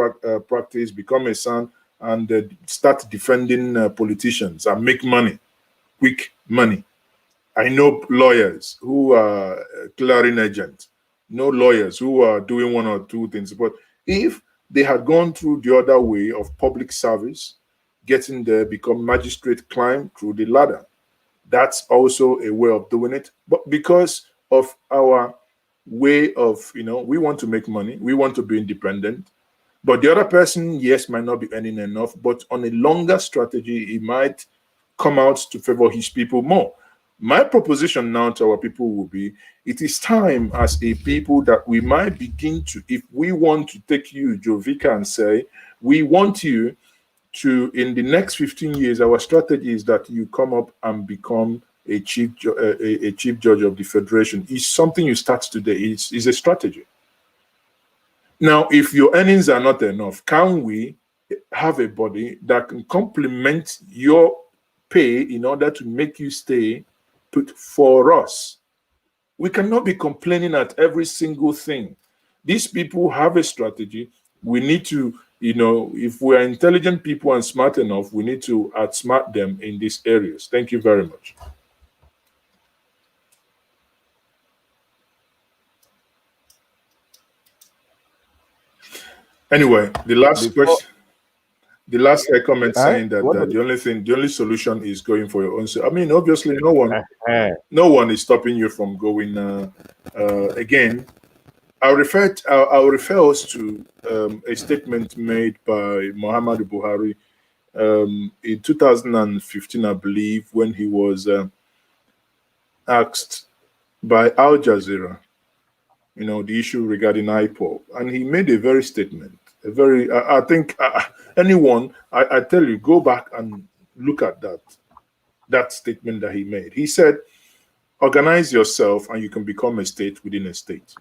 practice, become a son, and start defending politicians and make money, quick money. I know lawyers who are clearing agents, no lawyers who are doing one or two things. But if they had gone through the other way of public service, getting there, become magistrate, climb through the ladder, that's also a way of doing it. But because of our way of, we want to make money, we want to be independent, but the other person, yes, might not be earning enough, but on a longer strategy, he might come out to favor his people more. My proposition now to our people will be, it is time as a people that we might begin to, if we want to take you, Joe Vicar, and say, we want you to, in the next 15 years, our strategy is that you come up and become a chief judge of the Federation. It's something you start today. It's a strategy. Now, if your earnings are not enough, can we have a body that can complement your pay in order to make you stay put for us. We cannot be complaining at every single thing. These people have a strategy. We need to, if we are intelligent people and smart enough, we need to outsmart them in these areas. Thank you very much. Anyway, the last question. The last comment saying that the only solution is going for your own. I mean, obviously, no one is stopping you from going. Again, I'll refer us to a statement made by Muhammadu Buhari in 2015, I believe, when he was asked by Al Jazeera, the issue regarding IPOB, and he made a very statement. I think anyone, I tell you, go back and look at that statement that he made. He said, organize yourself and you can become a state within a state.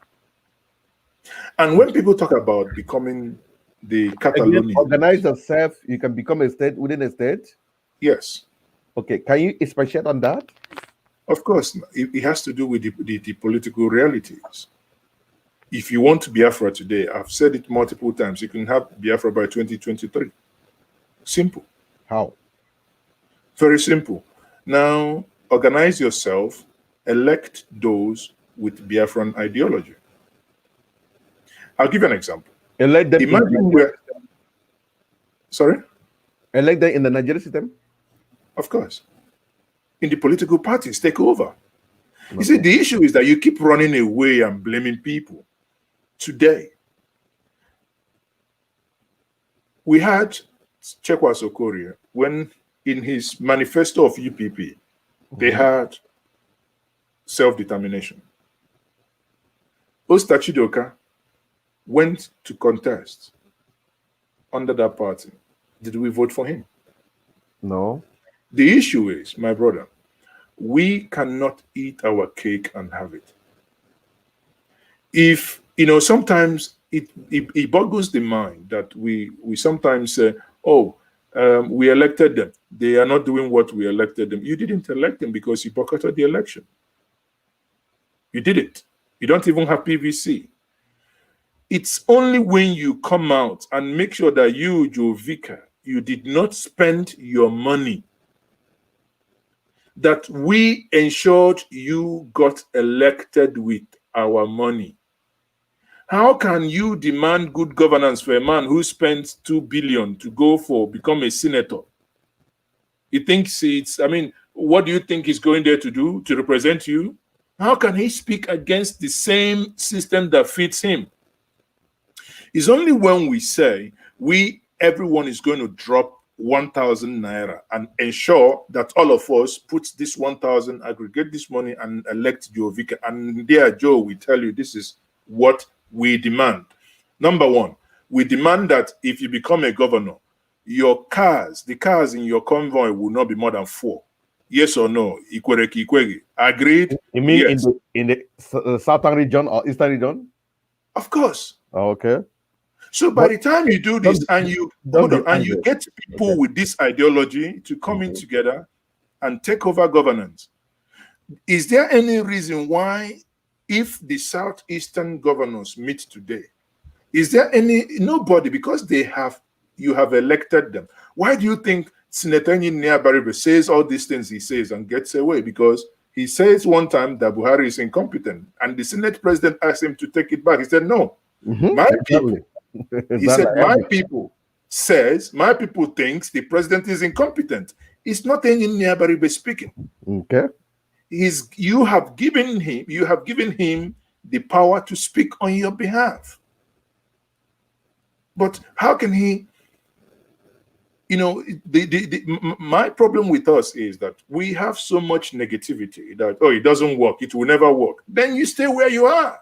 And when people talk about becoming the Catalonian, organize yourself, you can become a state within a state? Yes. Okay, can you expatiate on that? Of course, it has to do with the political realities. If you want Biafra today, I've said it multiple times, you can have Biafra by 2023. Simple. How? Very simple. Now, organize yourself, elect those with Biafran ideology. I'll give you an example. Elect them. Imagine sorry? Elect them in the Nigerian system? Of course. In the political parties, take over. Okay. You see, the issue is that you keep running away and blaming people. Today, we had Chekwa Sokoria when in his manifesto of UPP, they had self-determination. Ostachidoka went to contest under that party. Did we vote for him? No. The issue is, my brother, we cannot eat our cake and have it. If sometimes it boggles the mind that we sometimes say, we elected them. They are not doing what we elected them. You didn't elect them because you boycotted the election. You did it. You don't even have PVC. It's only when you come out and make sure that you, Joe Vicar, you did not spend your money that we ensured you got elected with our money. How can you demand good governance for a man who spent 2 billion to become a senator? He thinks what do you think he's going there to do, to represent you? How can he speak against the same system that fits him? It's only when we say everyone is going to drop 1,000 naira and ensure that all of us put this 1,000, aggregate this money and elect Joe Vicar. And there, Joe, we tell you this is what we demand. Number one, we demand that if you become a governor, the cars in your convoy will not be more than 4. Yes or no? Agreed? You mean yes. in the southern region or eastern region? Of course. Okay. So by the time you do this and you get people with this ideology to come in together and take over governance, is there any reason why, if the southeastern governors meet today, is there nobody, because you have elected them? Why do you think Senator Nyabaribe says all these things he says and gets away? Because he says one time that Buhari is incompetent, and the Senate president asked him to take it back. He said, no, my people. He said, my people thinks the president is incompetent. It's not any Nyabaribe speaking. Okay. You have given him the power to speak on your behalf. But how can he? My problem with us is that we have so much negativity that it doesn't work, it will never work. Then you stay where you are.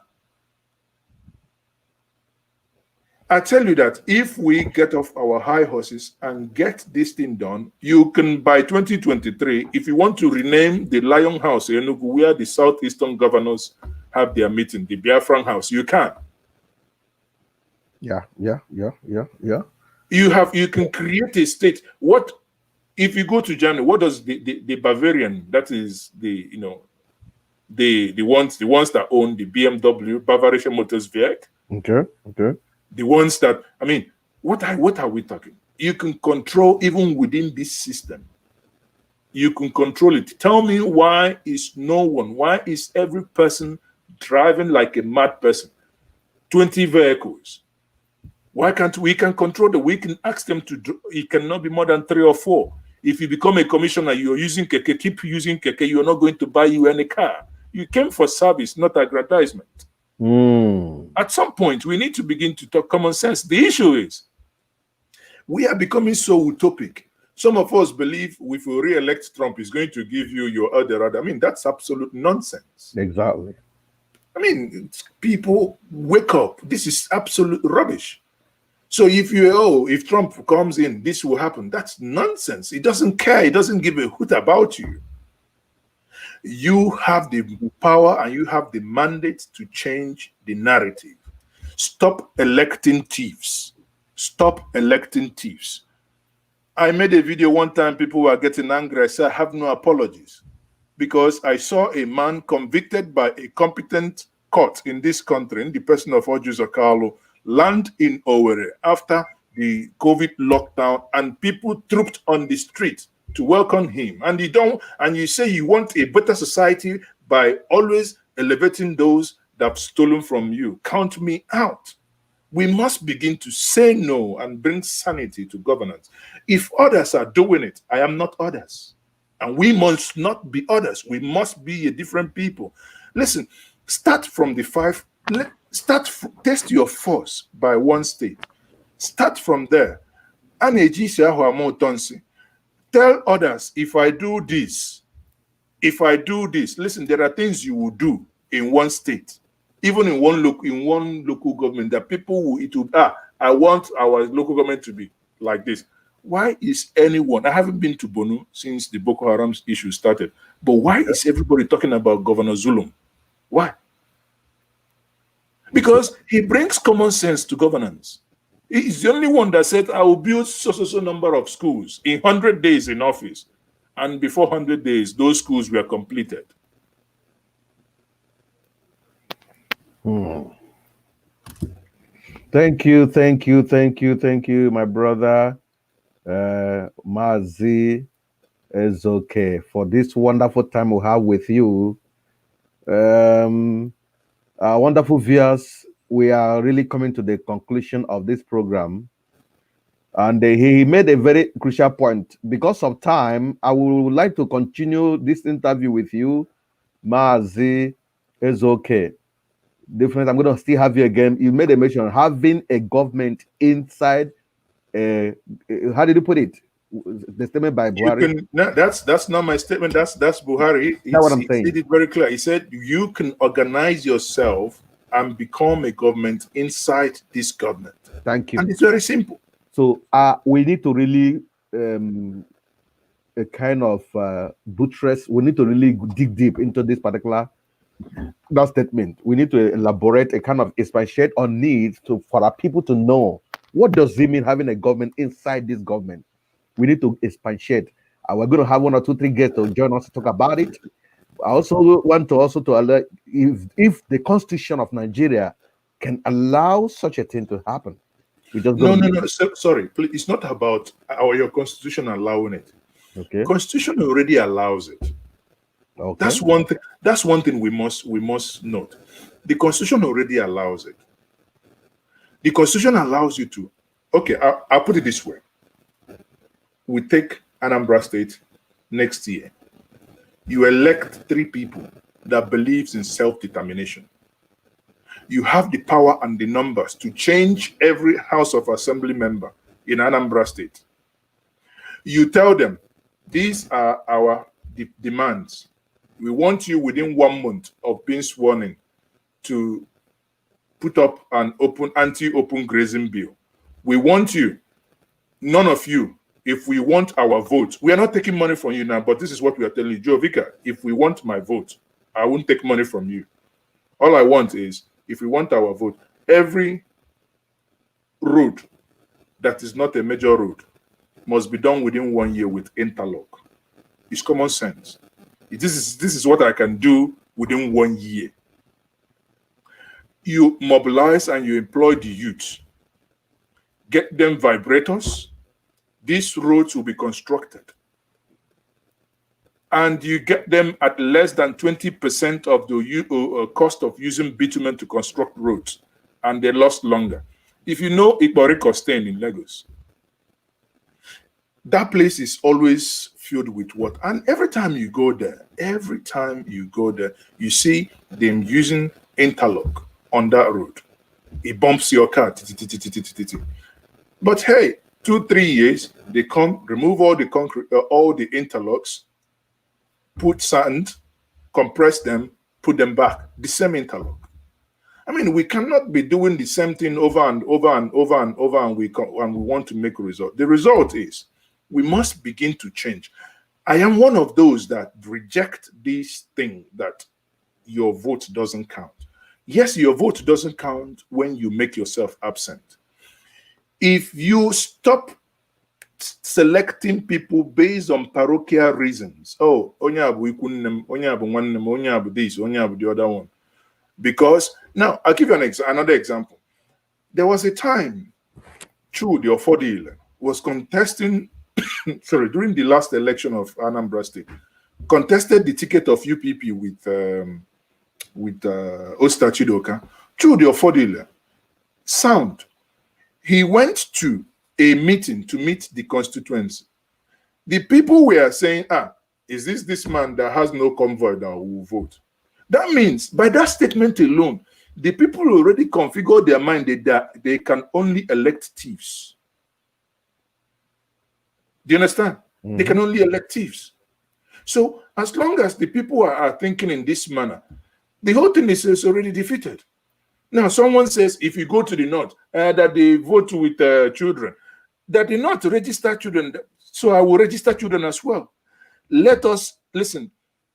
I tell you that if we get off our high horses and get this thing done, you can, by 2023, if you want to rename the Lion House, where the southeastern governors have their meeting, the Biafran House, you can. Yeah. You can create a state. What if you go to Germany? What does the Bavarian, that is the the ones that own the BMW, Bavaria Motors Werk, Okay. the ones that, I mean, what are we talking? You can control even within this system. You can control it. Tell me, why is every person driving like a mad person? 20 vehicles. Why can't we can control the? We can ask them to do. It cannot be more than 3 or 4. If you become a commissioner, you're using keke, keep using keke. You're not going to buy you any car. You came for service, not aggrandizement. At some point, we need to begin to talk common sense. The issue is we are becoming so utopic. Some of us believe if we re-elect Trump, he's going to give you your other. I mean, that's absolute nonsense. Exactly. I mean, people wake up. This is absolute rubbish. So if Trump comes in, this will happen. That's nonsense. He doesn't care. He doesn't give a hoot about you. You have the power and you have the mandate to change the narrative. Stop electing thieves. Stop electing thieves. I made a video one time, people were getting angry. I said, I have no apologies, because I saw a man convicted by a competent court in this country, in the person of Ezeoke, land in Owerri after the COVID lockdown, and people trooped on the street to welcome him. And you say you want a better society by always elevating those that have stolen from you. Count me out. We must begin to say no and bring sanity to governance. If others are doing it, I am not others. And we must not be others. We must be a different people. Listen, start from the 5. Test your force by one state. Start from there. Tell others, if I do this, listen, there are things you will do in one state, even in one local government, that people I want our local government to be like this. Why is anyone, I haven't been to Bono since the Boko Haram issue started, but why is everybody talking about Governor Zulum? Why? Because he brings common sense to governance. He's the only one that said, I will build so number of schools in 100 days in office. And before 100 days, those schools were completed. Thank you, my brother Mazi Ezeoke, for this wonderful time we have with you. Our wonderful viewers, we are really coming to the conclusion of this program. And he made a very crucial point. Because of time, I would like to continue this interview with you, Mazi Ezeoke. Different. I'm going to still have you again. You made a mention having a government inside. How did you put it? The statement by Buhari. That's not my statement. That's Buhari. That's what I'm saying. He did it very clear. He said you can organize yourself and become a government inside this government. Thank you. And it's very simple. So we need to really a kind of buttress. We need to really dig deep into this particular that statement. We need to elaborate a kind of expatiate on needs for our people to know what does it mean having a government inside this government. We need to expatiate. We're going to have 1 or 2, 3 guests to join us to talk about it. I also want to allow if the Constitution of Nigeria can allow such a thing to happen. No. Sorry, please. It's not about your Constitution allowing it. Okay. Constitution already allows it. Okay. That's one thing. That's one thing we must note. The Constitution already allows it. The Constitution allows you to. Okay, I'll put it this way. We take Anambra State next year. You elect 3 people that believes in self-determination. You have the power and the numbers to change every House of Assembly member in Anambra State. You tell them, these are our demands. We want you within 1 month of being sworn in to put up an anti-open grazing bill. We want you, none of you, if we want our vote, we are not taking money from you now, but this is what we are telling you, Joe Vicar, if we want my vote, I won't take money from you. All I want is, if we want our vote, every road that is not a major road must be done within 1 year with interlock. It's common sense. This is what I can do within 1 year. You mobilize and you employ the youth. Get them vibrators. These roads will be constructed. And you get them at less than 20% of the cost of using bitumen to construct roads. And they last longer. If you know Iboriko Stain in Lagos, that place is always filled with water. And every time you go there, you see them using interlock on that road. It bumps your car. But hey, 2-3 years, they come, remove all the concrete, all the interlocks, put sand, compress them, put them back. The same interlock. I mean, we cannot be doing the same thing over and over and over and over, and we want to make a result. The result is we must begin to change. I am one of those that reject this thing that your vote doesn't count. Yes, your vote doesn't count when you make yourself absent. If you stop selecting people based on parochial reasons, oh, onyabu ikunnem, onyabu nwannem, onyabu this, onyabu the other one. Because now I'll give you another example. There was a time Chudi Ofodile was contesting, during the last election of Anambra State, contested the ticket of UPP with Osta Chidoka. Chudi Ofodile, sound. He went to a meeting to meet the constituents. The people were saying, is this man that has no convoy that will vote? That means by that statement alone, the people already configured their mind that they can only elect thieves. Do you understand? Mm-hmm. They can only elect thieves. So as long as the people are thinking in this manner, the whole thing is already defeated. Now, someone says if you go to the north, that they vote with children, that they not register children, so I will register children as well. Let us listen.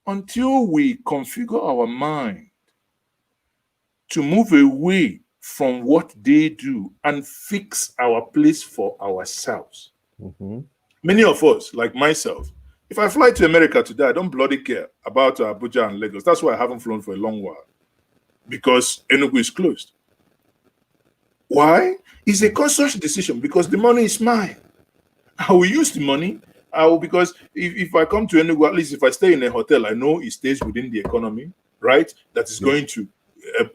Until we configure our mind to move away from what they do and fix our place for ourselves. Mm-hmm. Many of us, like myself, if I fly to America today, I don't bloody care about Abuja and Lagos. That's why I haven't flown for a long while, because Enugu is closed. Why? It's a conscious decision because the money is mine. I will use the money. Because if I come to Enugu, at least if I stay in a hotel, I know it stays within the economy, right? That is going to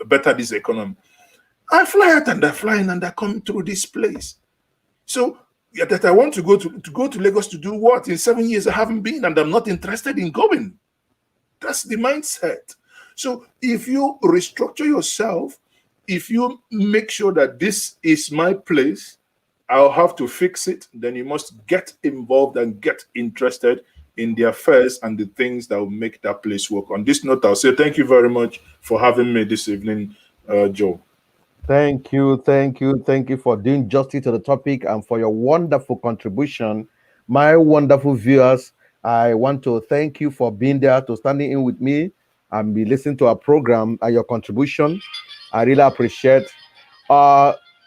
better this economy. I fly out and I fly in and I come through this place. So that I want to go to Lagos to do what? In 7 years I haven't been and I'm not interested in going. That's the mindset. So if you restructure yourself, if you make sure that this is my place, I'll have to fix it, then you must get involved and get interested in the affairs and the things that will make that place work. On this note, I'll say thank you very much for having me this evening, Joe. Thank you for doing justice to the topic and for your wonderful contribution. My wonderful viewers, I want to thank you for being there, to standing in with me and be listening to our program and your contribution. I really appreciate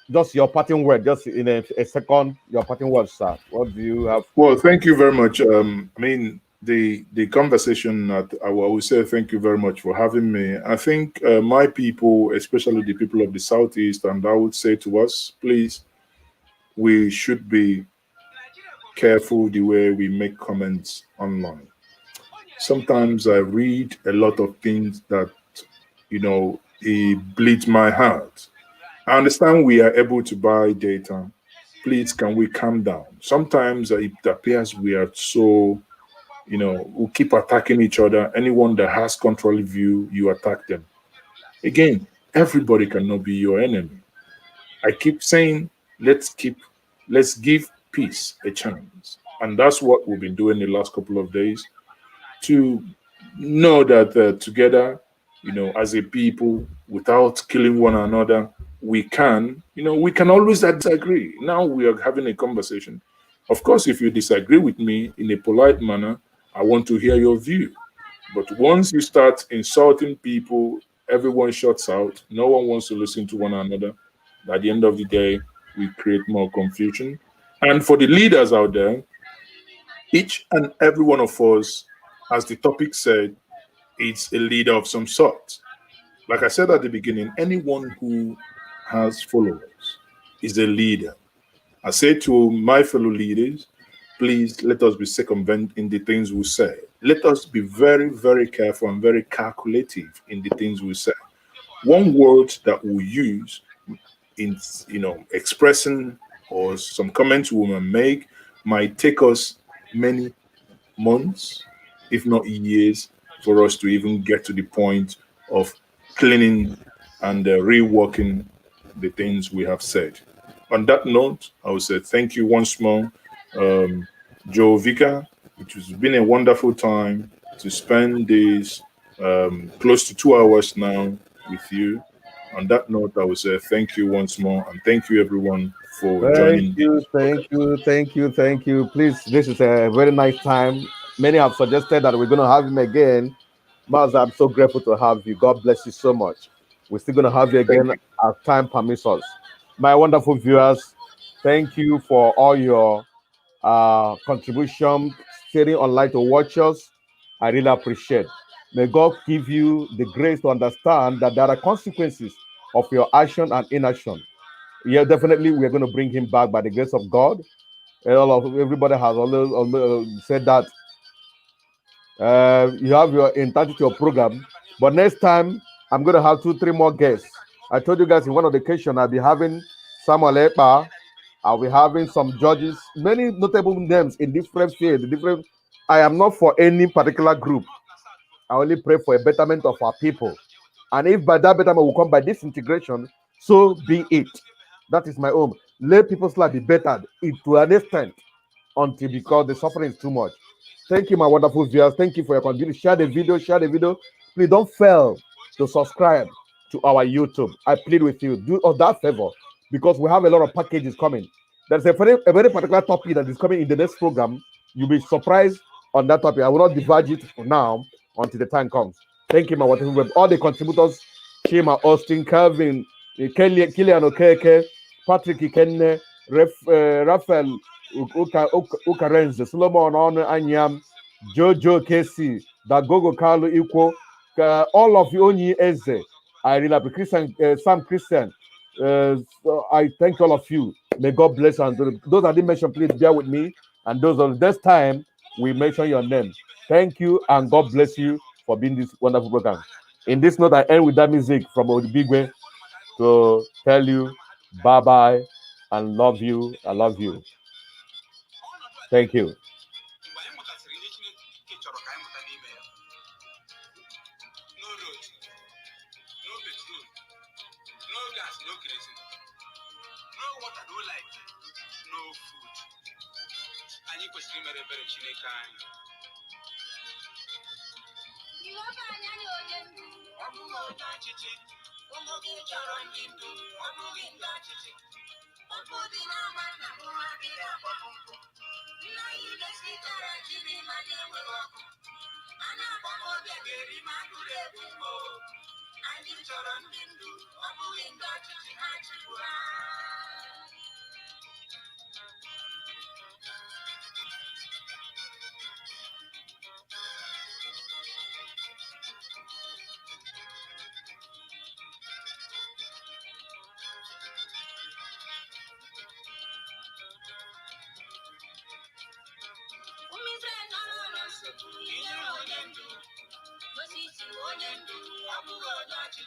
just your parting word, just in a second, your parting words, sir. What do you have? Well, thank you very much. I mean, the conversation, I will say thank you very much for having me. I think my people, especially the people of the Southeast, and I would say to us, please, we should be careful the way we make comments online. Sometimes I read a lot of things that, it bleeds my heart. I understand we are able to buy data. Please, can we calm down? Sometimes it appears we are so, we keep attacking each other. Anyone that has contrary view, you attack them. Again, everybody cannot be your enemy. I keep saying, let's give peace a chance. And that's what we've been doing the last couple of days, to know that together, as a people, without killing one another, we can always disagree. Now we are having a conversation. Of course, if you disagree with me in a polite manner, I want to hear your view. But once you start insulting people, everyone shuts out. No one wants to listen to one another. At the end of the day, we create more confusion. And for the leaders out there, each and every one of us, as the topic said, is a leader of some sort. Like I said at the beginning, anyone who has followers is a leader. I say to my fellow leaders, please let us be circumvent in the things we say. Let us be very, very careful and very calculative in the things we say. One word that we use in expressing or some comments we will make might take us many months, if not years, for us to even get to the point of cleaning and reworking the things we have said. On that note, I would say thank you once more, um, Joe Vicar. It has been a wonderful time to spend this close to 2 hours now with you. On that note, I would say thank you once more and thank you everyone for Thank joining you, this program. thank you, thank you, thank you. Please, this is a very nice time. Many have suggested that we're going to have him again. Maz, I'm so grateful to have you. God bless you so much. We're still going to have you Thank again you. as time permits us. My wonderful viewers, thank you for all your contribution, staying online to watch us. I really appreciate. May God give you the grace to understand that there are consequences of your action and inaction. Yeah, definitely, we're going to bring him back by the grace of God. Everybody has always said that you have your entitled to your program, but next time I'm going to have 2, 3 more guests. I told you guys in one of the occasions I'll be having Samuel Ekpa. I'll be having some judges, many notable names in different fields. Different. I am not for any particular group. I only pray for a betterment of our people. And if by that betterment will come by disintegration, so be it. That is my own. Let people's life be bettered to an extent until because the suffering is too much. Thank you, my wonderful viewers. Thank you for your contribution. Share the video, share the video. Please don't fail to subscribe to our YouTube. I plead with you, do us that favor because we have a lot of packages coming. There's a very particular topic that is coming in the next program. You'll be surprised on that topic. I will not diverge it for now until the time comes. Thank you, my wonderful viewers. All the contributors, Chima, Austin, Calvin, Killian Okeke, Patrick Ikenne, Raphael Ukarenze, Solomon Onu Anyam, Jojo Kesi, Dagogo Kalu Ikwo, all of you Onyi Eze. I really appreciate Christian, Sam Christian. So I thank all of you. May God bless you. And those I didn't mention, please bear with me. And those of this time, we mention your name. Thank you, and God bless you for being this wonderful program. In this note, I end with that music from Odibigwe to tell you bye bye and love you. I love you. Thank you.